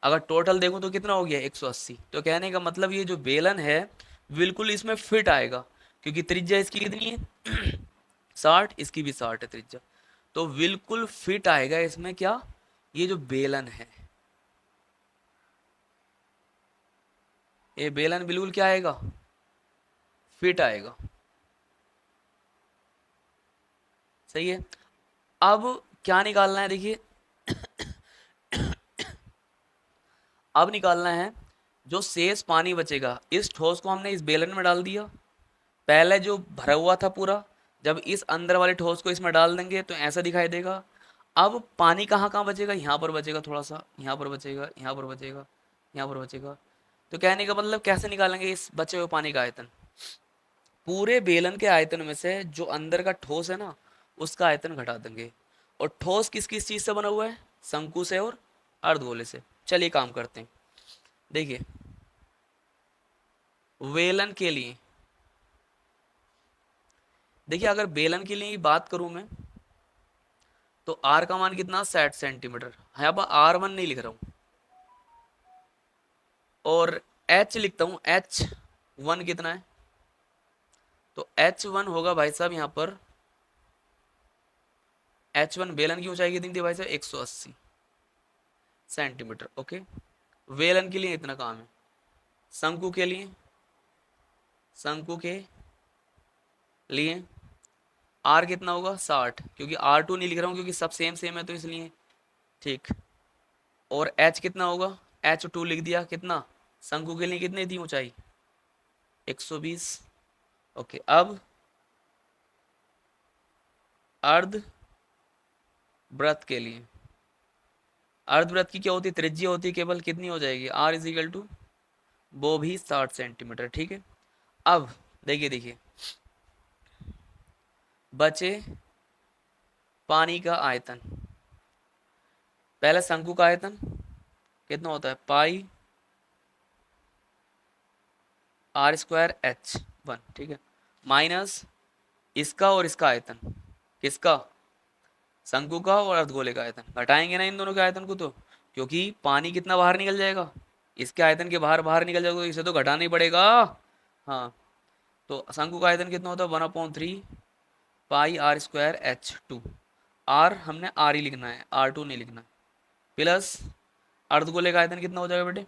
Speaker 2: अगर टोटल देखूं तो कितना हो गया, 180। तो कहने का मतलब ये जो बेलन है बिल्कुल इसमें फिट आएगा, क्योंकि त्रिज्या इसकी कितनी है 60, इसकी भी 60 है त्रिज्या। तो बिल्कुल फिट आएगा इसमें क्या, ये जो बेलन है, ये बेलन बिल्कुल क्या आएगा, फिट आएगा। सही है। अब क्या निकालना है, देखिए अब निकालना है जो शेष पानी बचेगा। इस ठोस को हमने इस बेलन में डाल दिया, पहले जो भरा हुआ था पूरा, जब इस अंदर वाले ठोस को इसमें डाल देंगे तो ऐसा दिखाई देगा। अब पानी कहाँ कहाँ बचेगा, यहाँ पर बचेगा थोड़ा सा, यहाँ पर बचेगा, यहाँ पर बचेगा, यहाँ पर बचेगा। तो कहने का मतलब कैसे निकालेंगे इस बचे हुए पानी का आयतन, पूरे बेलन के आयतन में से जो अंदर का ठोस है ना उसका आयतन घटा देंगे। और ठोस किस किस चीज से बना हुआ है, शंकु से और अर्धगोले से। चलिए काम करते हैं। देखिए बेलन के लिए, देखिए अगर बेलन के लिए बात करूं मैं तो आर का मान कितना, 60 सेंटीमीटर। यहाँ पर R1 नहीं लिख रहा हूं, और H लिखता हूं, H1 कितना है, तो H1 होगा भाई साहब यहाँ पर, H1 बेलन की ऊंचाई कितनी थी भाई साहब, 180 सेंटीमीटर। ओके, बेलन के लिए इतना काम है। शंकु के लिए, शंकु के लिए। आर कितना होगा 60, क्योंकि R2 नहीं लिख रहा हूँ क्योंकि सब सेम सेम है तो इसलिए। ठीक, और एच कितना होगा, H2 लिख दिया। कितना, शंकु के लिए कितनी थी ऊंचाई, 120। ओके, अब अर्ध वृत्त के लिए, अर्धवृत्त की क्या होती है, त्रिज्या होती है केवल, कितनी हो जाएगी, R इज इक्वल टू, वो भी 60 सेंटीमीटर। ठीक है, अब देखिए देखिए, बचे पानी का आयतन। पहले शंकु का आयतन कितना होता है, पाई R²H1। ठीक है, माइनस इसका और इसका आयतन, किसका, शंकु का और अर्धगोले का आयतन। घटाएंगे ना इन दोनों के आयतन को तो, क्योंकि पानी कितना बाहर निकल जाएगा, इसके आयतन के बाहर बाहर निकल जाएगा, तो इसे तो घटाना ही पड़ेगा। हाँ, तो शंकु का आयतन कितना होता है, 1/3 पाई R²H2। आर हमने आर ही लिखना है, R2 नहीं लिखना है। प्लस अर्धगोले का आयतन कितना हो जाएगा बेटे,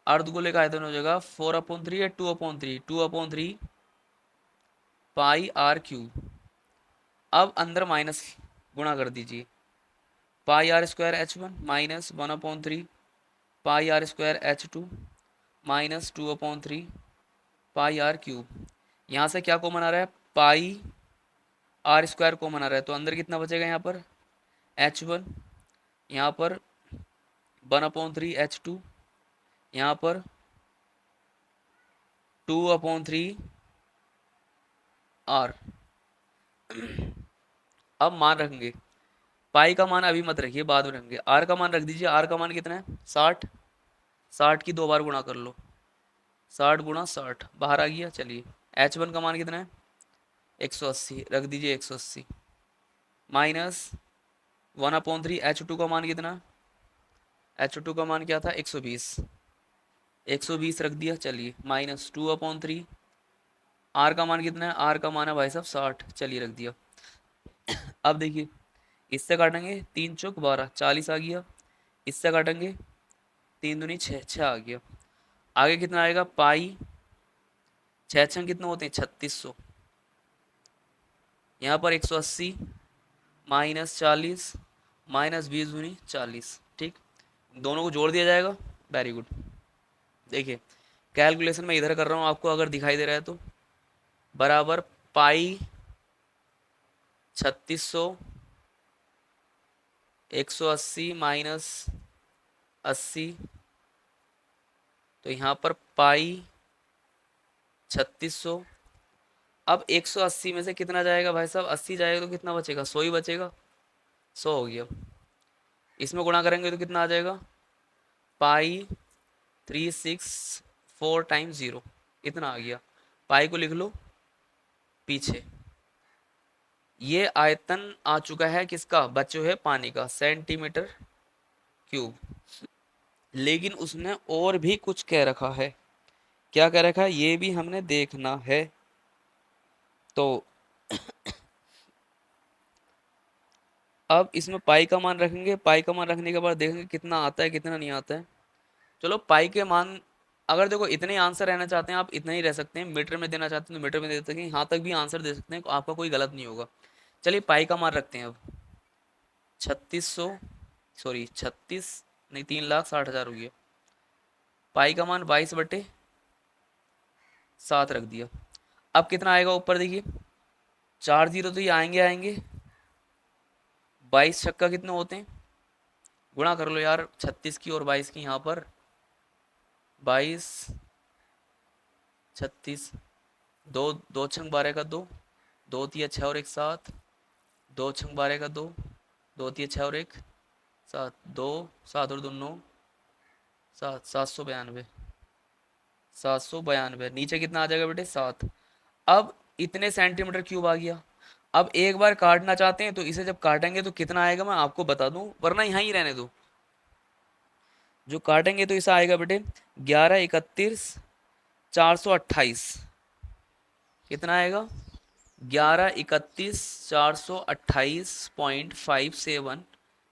Speaker 2: अर्धगोले का आयतन हो जाएगा 4/3 या 2/3, 2/3 पाई R³ अब अंदर माइनस गुणा कर दीजिए, पाई R²H1 माइनस 1/3 पाई R²H2 माइनस 2/3 पाई R³। यहाँ से क्या कॉमन आ रहा है, पाई R² कॉमन आ रहा है, तो अंदर कितना बचेगा यहाँ पर, H1, यहाँ पर 1/3 H2, यहाँ पर 2/3 R। अब मान रखेंगे, पाई का मान अभी मत रखिए, बाद में रखेंगे। आर का मान रख दीजिए, आर का मान कितना है 60, 60 की 2 बार गुणा कर लो, 60 गुणा 60 बाहर आ गया। चलिए, H1 का मान कितना है 180, रख दीजिए 180, माइनस 1/3 H2 का मान कितना, H2 का मान क्या था 120, 120 रख दिया। चलिए, माइनस 2/3 आर का मान कितना है, आर का मान है भाई साहब 60, चलिए रख दिया। अब देखिए, इससे काटेंगे 3 चौक 12, 40 आ गया। इससे काटेंगे 3 दूनी 6, 6 आ गया। आगे कितना आएगा, पाई 6 छंग कितने होते हैं 3600, यहाँ पर 180 माइनस 40 माइनस 20 दूनी 40। ठीक, दोनों को जोड़ दिया जाएगा। Very good. देखिए, कैलकुलेशन में इधर कर रहा हूँ, आपको अगर दिखाई दे रहा है तो, बराबर पाई 3600 180 माइनस 80, तो यहाँ पर पाई 3600। अब 180 में से कितना जाएगा भाई साहब, 80 जाएगा तो कितना बचेगा, 100 ही बचेगा, 100 हो गया। इसमें गुणा करेंगे तो कितना आ जाएगा, पाई 364 टाइम्स 0, इतना आ गया। पाई को लिख लो पीछे। ये आयतन आ चुका है किसका, बच्चों है पानी का, सेंटीमीटर क्यूब। लेकिन उसने और भी कुछ कह रखा है, क्या कह रखा है ये भी हमने देखना है। तो अब इसमें पाई का मान रखेंगे, पाई का मान रखने के बाद देखेंगे कितना आता है कितना नहीं आता है। चलो, पाई के मान, अगर देखो इतने आंसर रहना चाहते हैं आप इतना ही रह सकते हैं, मीटर में देना चाहते हैं तो मीटर में दे सकते हैं, यहाँ तक भी आंसर दे सकते हैं, आपका कोई गलत नहीं होगा। चलिए, पाई का मान रखते हैं अब 3600, सॉरी 36 नहीं, 3,60,000 हो गया। पाई का मान 22/7 रख दिया। अब कितना आएगा ऊपर देखिए, 4 जीरो तो ये आएंगे आएंगे, 22 छक्का कितने होते हैं, गुणा कर लो यार 36 की और 22 की, यहाँ पर 22 36, दो दो छंग 12 का 2, 2 तिया 6 और 1 7, 2 छंग 12 का 2, 2 तिया 6 और 1 7, 2 7 और 2 9, 7, 792, 792। नीचे कितना आ जाएगा बेटे 7। अब इतने सेंटीमीटर क्यूब आ गया। अब एक बार काटना चाहते हैं तो इसे जब काटेंगे तो कितना आएगा मैं आपको बता दूं, वरना यहाँ ही रहने दो। जो काटेंगे तो इसे आएगा बेटे 11/31/428। कितना आएगा, 11/31/428.57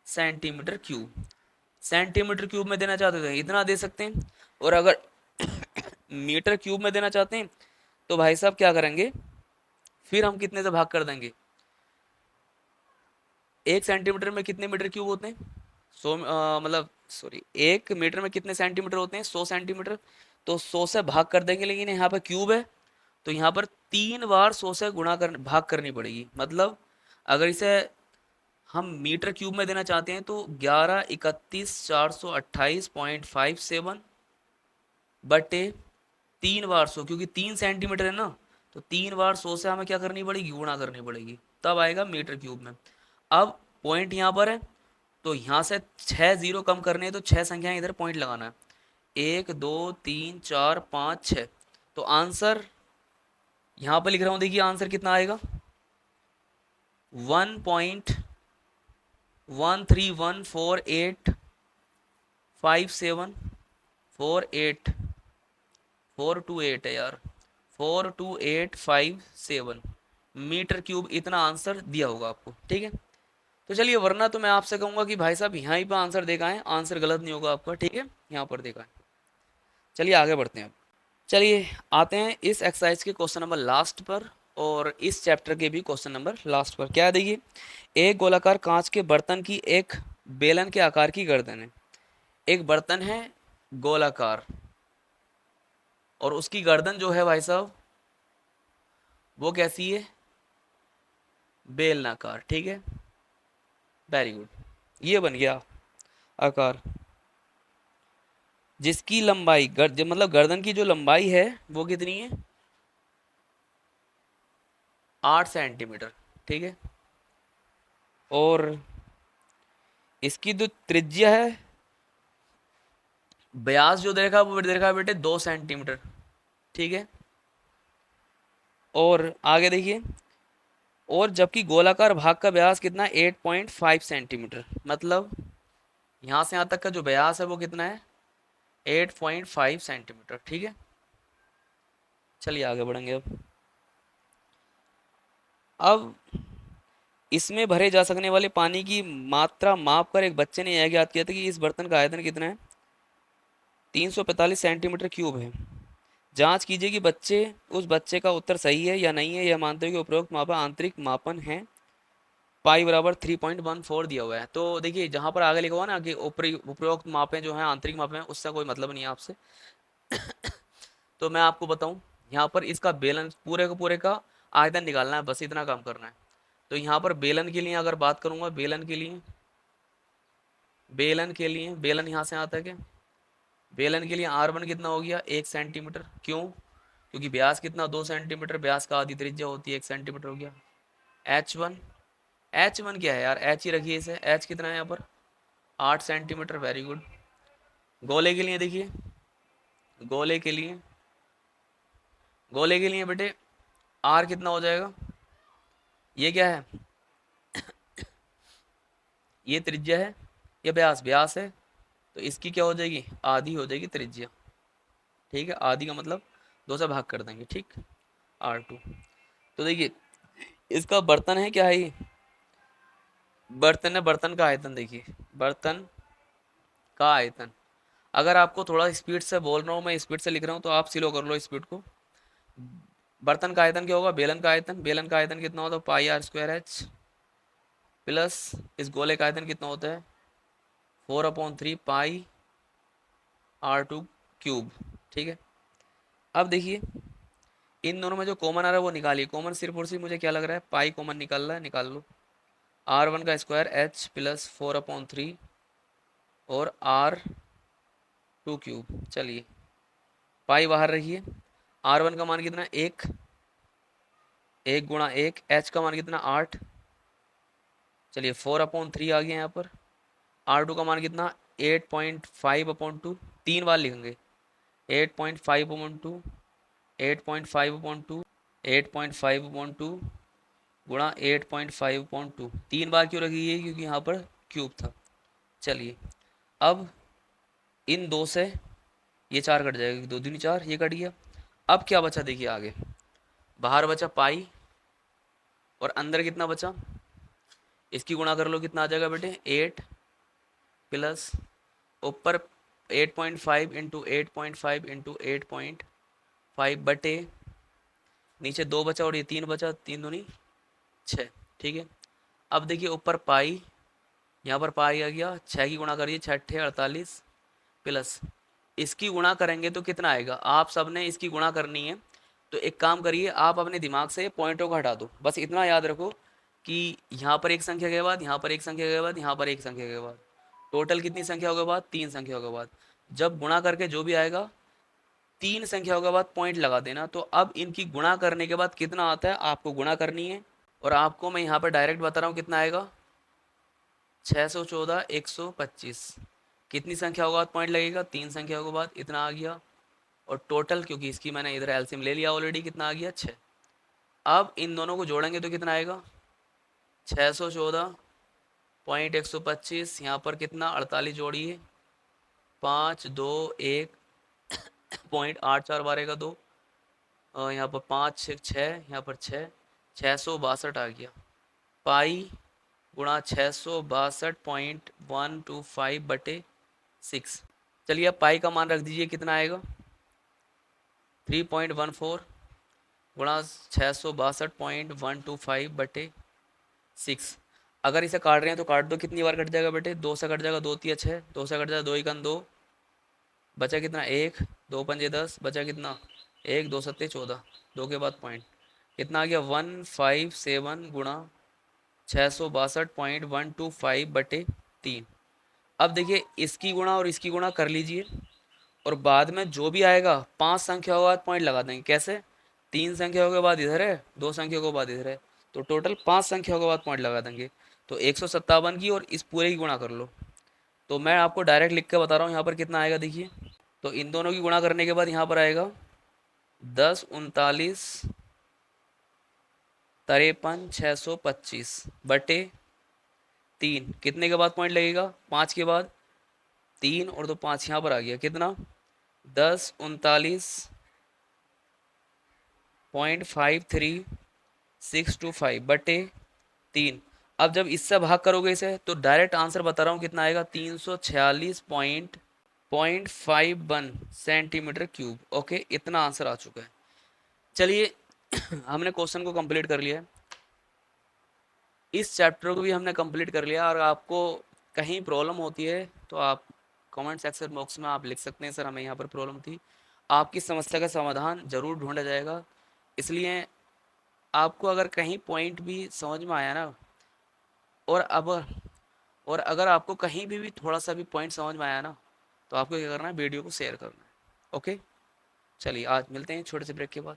Speaker 2: सेंटीमीटर क्यूब। सेंटीमीटर क्यूब में देना चाहते हैं इतना दे सकते हैं, और अगर मीटर क्यूब में देना चाहते हैं तो भाई साहब क्या करेंगे, फिर हम कितने से भाग कर देंगे, 1 सेंटीमीटर में कितने मीटर क्यूब होते हैं, 100 मतलब सॉरी 1 मीटर में कितने सेंटीमीटर होते हैं, 100 सेंटीमीटर। तो 100 से भाग कर देंगे, लेकिन यहाँ पर क्यूब है तो यहाँ पर 3 बार 100 से गुणा कर भाग करनी पड़ेगी। मतलब अगर इसे हम मीटर क्यूब में देना चाहते हैं तो 11 31 428.57 बटे 3 बार 100, क्योंकि 3 सेंटीमीटर है ना, तो 3 बार 100 से हमें क्या करनी पड़ेगी, गुणा करनी पड़ेगी, तब आएगा मीटर क्यूब में। अब पॉइंट यहाँ पर है तो यहाँ से 6 जीरो कम करने हैं, तो 6 संख्याएं इधर पॉइंट लगाना है, 1 2 3 4 5 6। तो आंसर यहाँ पर लिख रहा हूँ, देखिए आंसर कितना आएगा, 1.131485748 है यार, 42857 मीटर क्यूब, इतना आंसर दिया होगा आपको। ठीक है, तो चलिए, वरना तो मैं आपसे कहूंगा कि भाई साहब यहाँ ही पर आंसर देखा है, आंसर गलत नहीं होगा आपका। ठीक है, यहाँ पर देखा है। चलिए आगे बढ़ते हैं अब। चलिए आते हैं इस एक्सरसाइज के क्वेश्चन नंबर लास्ट पर, और इस चैप्टर के भी क्वेश्चन नंबर लास्ट पर। क्या है, देखिए, एक गोलाकार कांच के बर्तन की एक बेलन के आकार की गर्दन है। एक बर्तन है गोलाकार, और उसकी गर्दन जो है भाई साहब वो कैसी है, बेलनाकार। ठीक है, वेरी गुड, ये बन गया आकार। जिसकी लंबाई मतलब गर्दन की जो लंबाई है वो कितनी है, 8 सेंटीमीटर। ठीक है, और इसकी जो त्रिज्या है, व्यास जो देखा वो देखा बेटे 2 सेंटीमीटर। ठीक है, और आगे देखिए, और जबकि गोलाकार भाग का व्यास कितना है, 8.5 सेंटीमीटर। मतलब यहाँ से यहाँ तक का जो व्यास है वो कितना है, 8.5 सेंटीमीटर। ठीक है, चलिए आगे बढ़ेंगे अब इसमें भरे जा सकने वाले पानी की मात्रा माप कर एक बच्चे ने यह ज्ञात किया था कि इस बर्तन का आयतन कितना है, 345 सेंटीमीटर क्यूब है। जांच कीजिए कि उस बच्चे का उत्तर सही है या नहीं है, यह मानते हुए कि उपरोक्त मापा आंतरिक मापन है, पाई बराबर 3.14 दिया हुआ है। तो देखिए, जहां पर आगे लिखा हुआ ना कि उपरोक्त मापें जो हैं आंतरिक मापें हैं, उससे कोई मतलब नहीं है आपसे। तो मैं आपको बताऊं, यहाँ पर इसका बेलन पूरे का आयतन निकालना है, बस इतना काम करना है। तो यहाँ पर बेलन के लिए अगर बात करूंगा, बेलन यहाँ से आता है क्या, बेलन के लिए R1 कितना हो गया, 1 सेंटीमीटर। क्यों, क्योंकि व्यास कितना, 2 सेंटीमीटर, व्यास का आधी त्रिज्या होती है 1 सेंटीमीटर हो गया। H1 क्या है यार, H ही रखिए इसे, H कितना है यहाँ पर, 8 सेंटीमीटर। Very good. गोले के लिए देखिए, गोले के लिए गोले के लिए बेटे R कितना हो जाएगा, ये क्या है, ये त्रिज्या है, ये व्यास है, तो इसकी क्या हो जाएगी, आधी हो जाएगी त्रिज्या। ठीक है, आधी का मतलब 2 से भाग कर देंगे। ठीक, R2। तो देखिए, इसका बर्तन है, क्या है ये, बर्तन है, बर्तन का आयतन देखिए, बर्तन का आयतन। अगर आपको थोड़ा स्पीड से बोल रहा हूँ, मैं स्पीड से लिख रहा हूँ, तो आप स्लो कर लो स्पीड को। बर्तन का आयतन क्या होगा, बेलन का आयतन कितना होता है, πr²h प्लस इस गोले का आयतन कितना होता है, 4/3 πr2 क्यूब। ठीक है, अब देखिए, इन दोनों में जो कॉमन आ रहा है वो निकालिए। कॉमन सिर्फ और सिर्फ मुझे क्या लग रहा है, पाई कॉमन निकाल रहा है, निकाल लो। R1 का स्क्वायर h प्लस 4/3 और R2 क्यूब। चलिए, पाई बाहर रखिए। R1 का मान कितना है, 1, 1 × 1, h का मान कितना, 8। चलिए, 4/3 आ गया यहाँ पर। R2 का मान कितना, 8.5/2, 3 बार लिखेंगे, 8.5/2, 8.5/2, 8.5/2 गुणा 8.5/2। 3 बार क्यों रखी है, क्योंकि यहाँ पर क्यूब था। चलिए, अब इन 2 से ये 4 कट जाएगा, 2 दूनी 4, ये कट गया। अब क्या बचा, देखिए आगे, बाहर बचा पाई, और अंदर कितना बचा, इसकी गुणा कर लो, कितना आ जाएगा बेटे, 8 प्लस ऊपर 8.5 इंटू 8.5 इंटू 8.5 बटे नीचे 2 बचा और ये 3 बचा, 3 दूनी 6। ठीक है, अब देखिए ऊपर पाई, यहाँ पर पाई आ गया, 6 की गुणा करिए, 6 अट्ठे 48 प्लस इसकी गुणा करेंगे तो कितना आएगा, आप सबने इसकी गुणा करनी है। तो एक काम करिए, आप अपने दिमाग से पॉइंटों को हटा दो, बस इतना याद रखो कि यहाँ पर एक संख्या के बाद, यहाँ पर एक संख्या के बाद, यहाँ पर एक संख्या के बाद, टोटल कितनी संख्याओं के बाद, 3 संख्याओं के बाद जब गुणा करके जो भी आएगा 3 संख्याओं के बाद पॉइंट लगा देना। तो अब इनकी गुणा करने के बाद कितना आता है आपको गुणा करनी है, और आपको मैं यहाँ पर डायरेक्ट बता रहा हूँ कितना आएगा, 614 125। कितनी संख्या होगा पॉइंट लगेगा, 3 संख्या के बाद इतना आ गया, और टोटल क्योंकि इसकी मैंने इधर एलसीएम ले लिया ऑलरेडी, कितना आ गया 6। अब इन दोनों को जोड़ेंगे तो कितना आएगा, 614.125, यहाँ पर कितना 48 जोड़िए, 5 2 1 पॉइंट 8 4 12 का 2, यहाँ पर 5 6 6, यहाँ पर 6, 662 आ गया। पाई गुणा 662.125/6। चलिए अब पाई का मान रख दीजिए, कितना आएगा 3.14 गुणा 662.125/6। अगर इसे काट रहे हैं तो काट दो, कितनी बार कट जाएगा बेटे, 2 से कट जाएगा, 2 3 6, 2 से कट जाएगा, 2 1 2, बचा कितना 1, 2 पंजे 10, बचा कितना 1, 2 सत्ते 14, 2 के बाद पॉइंट कितना आ गया 157 गुणा 662.125/3। अब देखिए इसकी गुणा और इसकी गुणा कर लीजिए, और बाद में जो भी आएगा 5 संख्याओं के बाद पॉइंट लगा देंगे। कैसे, 3 संख्याओं के बाद इधर है, 2 संख्याओं के बाद इधर है, तो टोटल 5 संख्याओं के बाद पॉइंट लगा देंगे। तो 157 की और इस पूरे की गुणा कर लो। तो मैं आपको डायरेक्ट लिख के बता रहा हूँ यहाँ पर कितना आएगा, देखिए तो इन दोनों की गुणा करने के बाद यहाँ पर आएगा 10 39 53 625/3। कितने के बाद पॉइंट लगेगा, 5 के बाद, 3 और 2 5, यहाँ पर आ गया कितना 10 39.53625/3। अब जब इससे भाग करोगे इसे तो डायरेक्ट आंसर बता रहा हूँ कितना आएगा, 346.51 सेंटीमीटर क्यूब। ओके, इतना आंसर आ चुका है। चलिए हमने क्वेश्चन को कंप्लीट कर लिया है, इस चैप्टर को भी हमने कंप्लीट कर लिया। और आपको कहीं प्रॉब्लम होती है तो आप कमेंट सेक्शन बॉक्स में आप लिख सकते हैं, सर हमें यहाँ पर प्रॉब्लम थी। आपकी समस्या का समाधान ज़रूर ढूंढा जाएगा। इसलिए आपको अगर कहीं पॉइंट भी समझ में आया ना, और अब और अगर आपको कहीं भी थोड़ा सा भी पॉइंट समझ में आया ना, तो आपको क्या करना है, वीडियो को शेयर करना है। ओके, चलिए आज मिलते हैं छोटे से ब्रेक के बाद।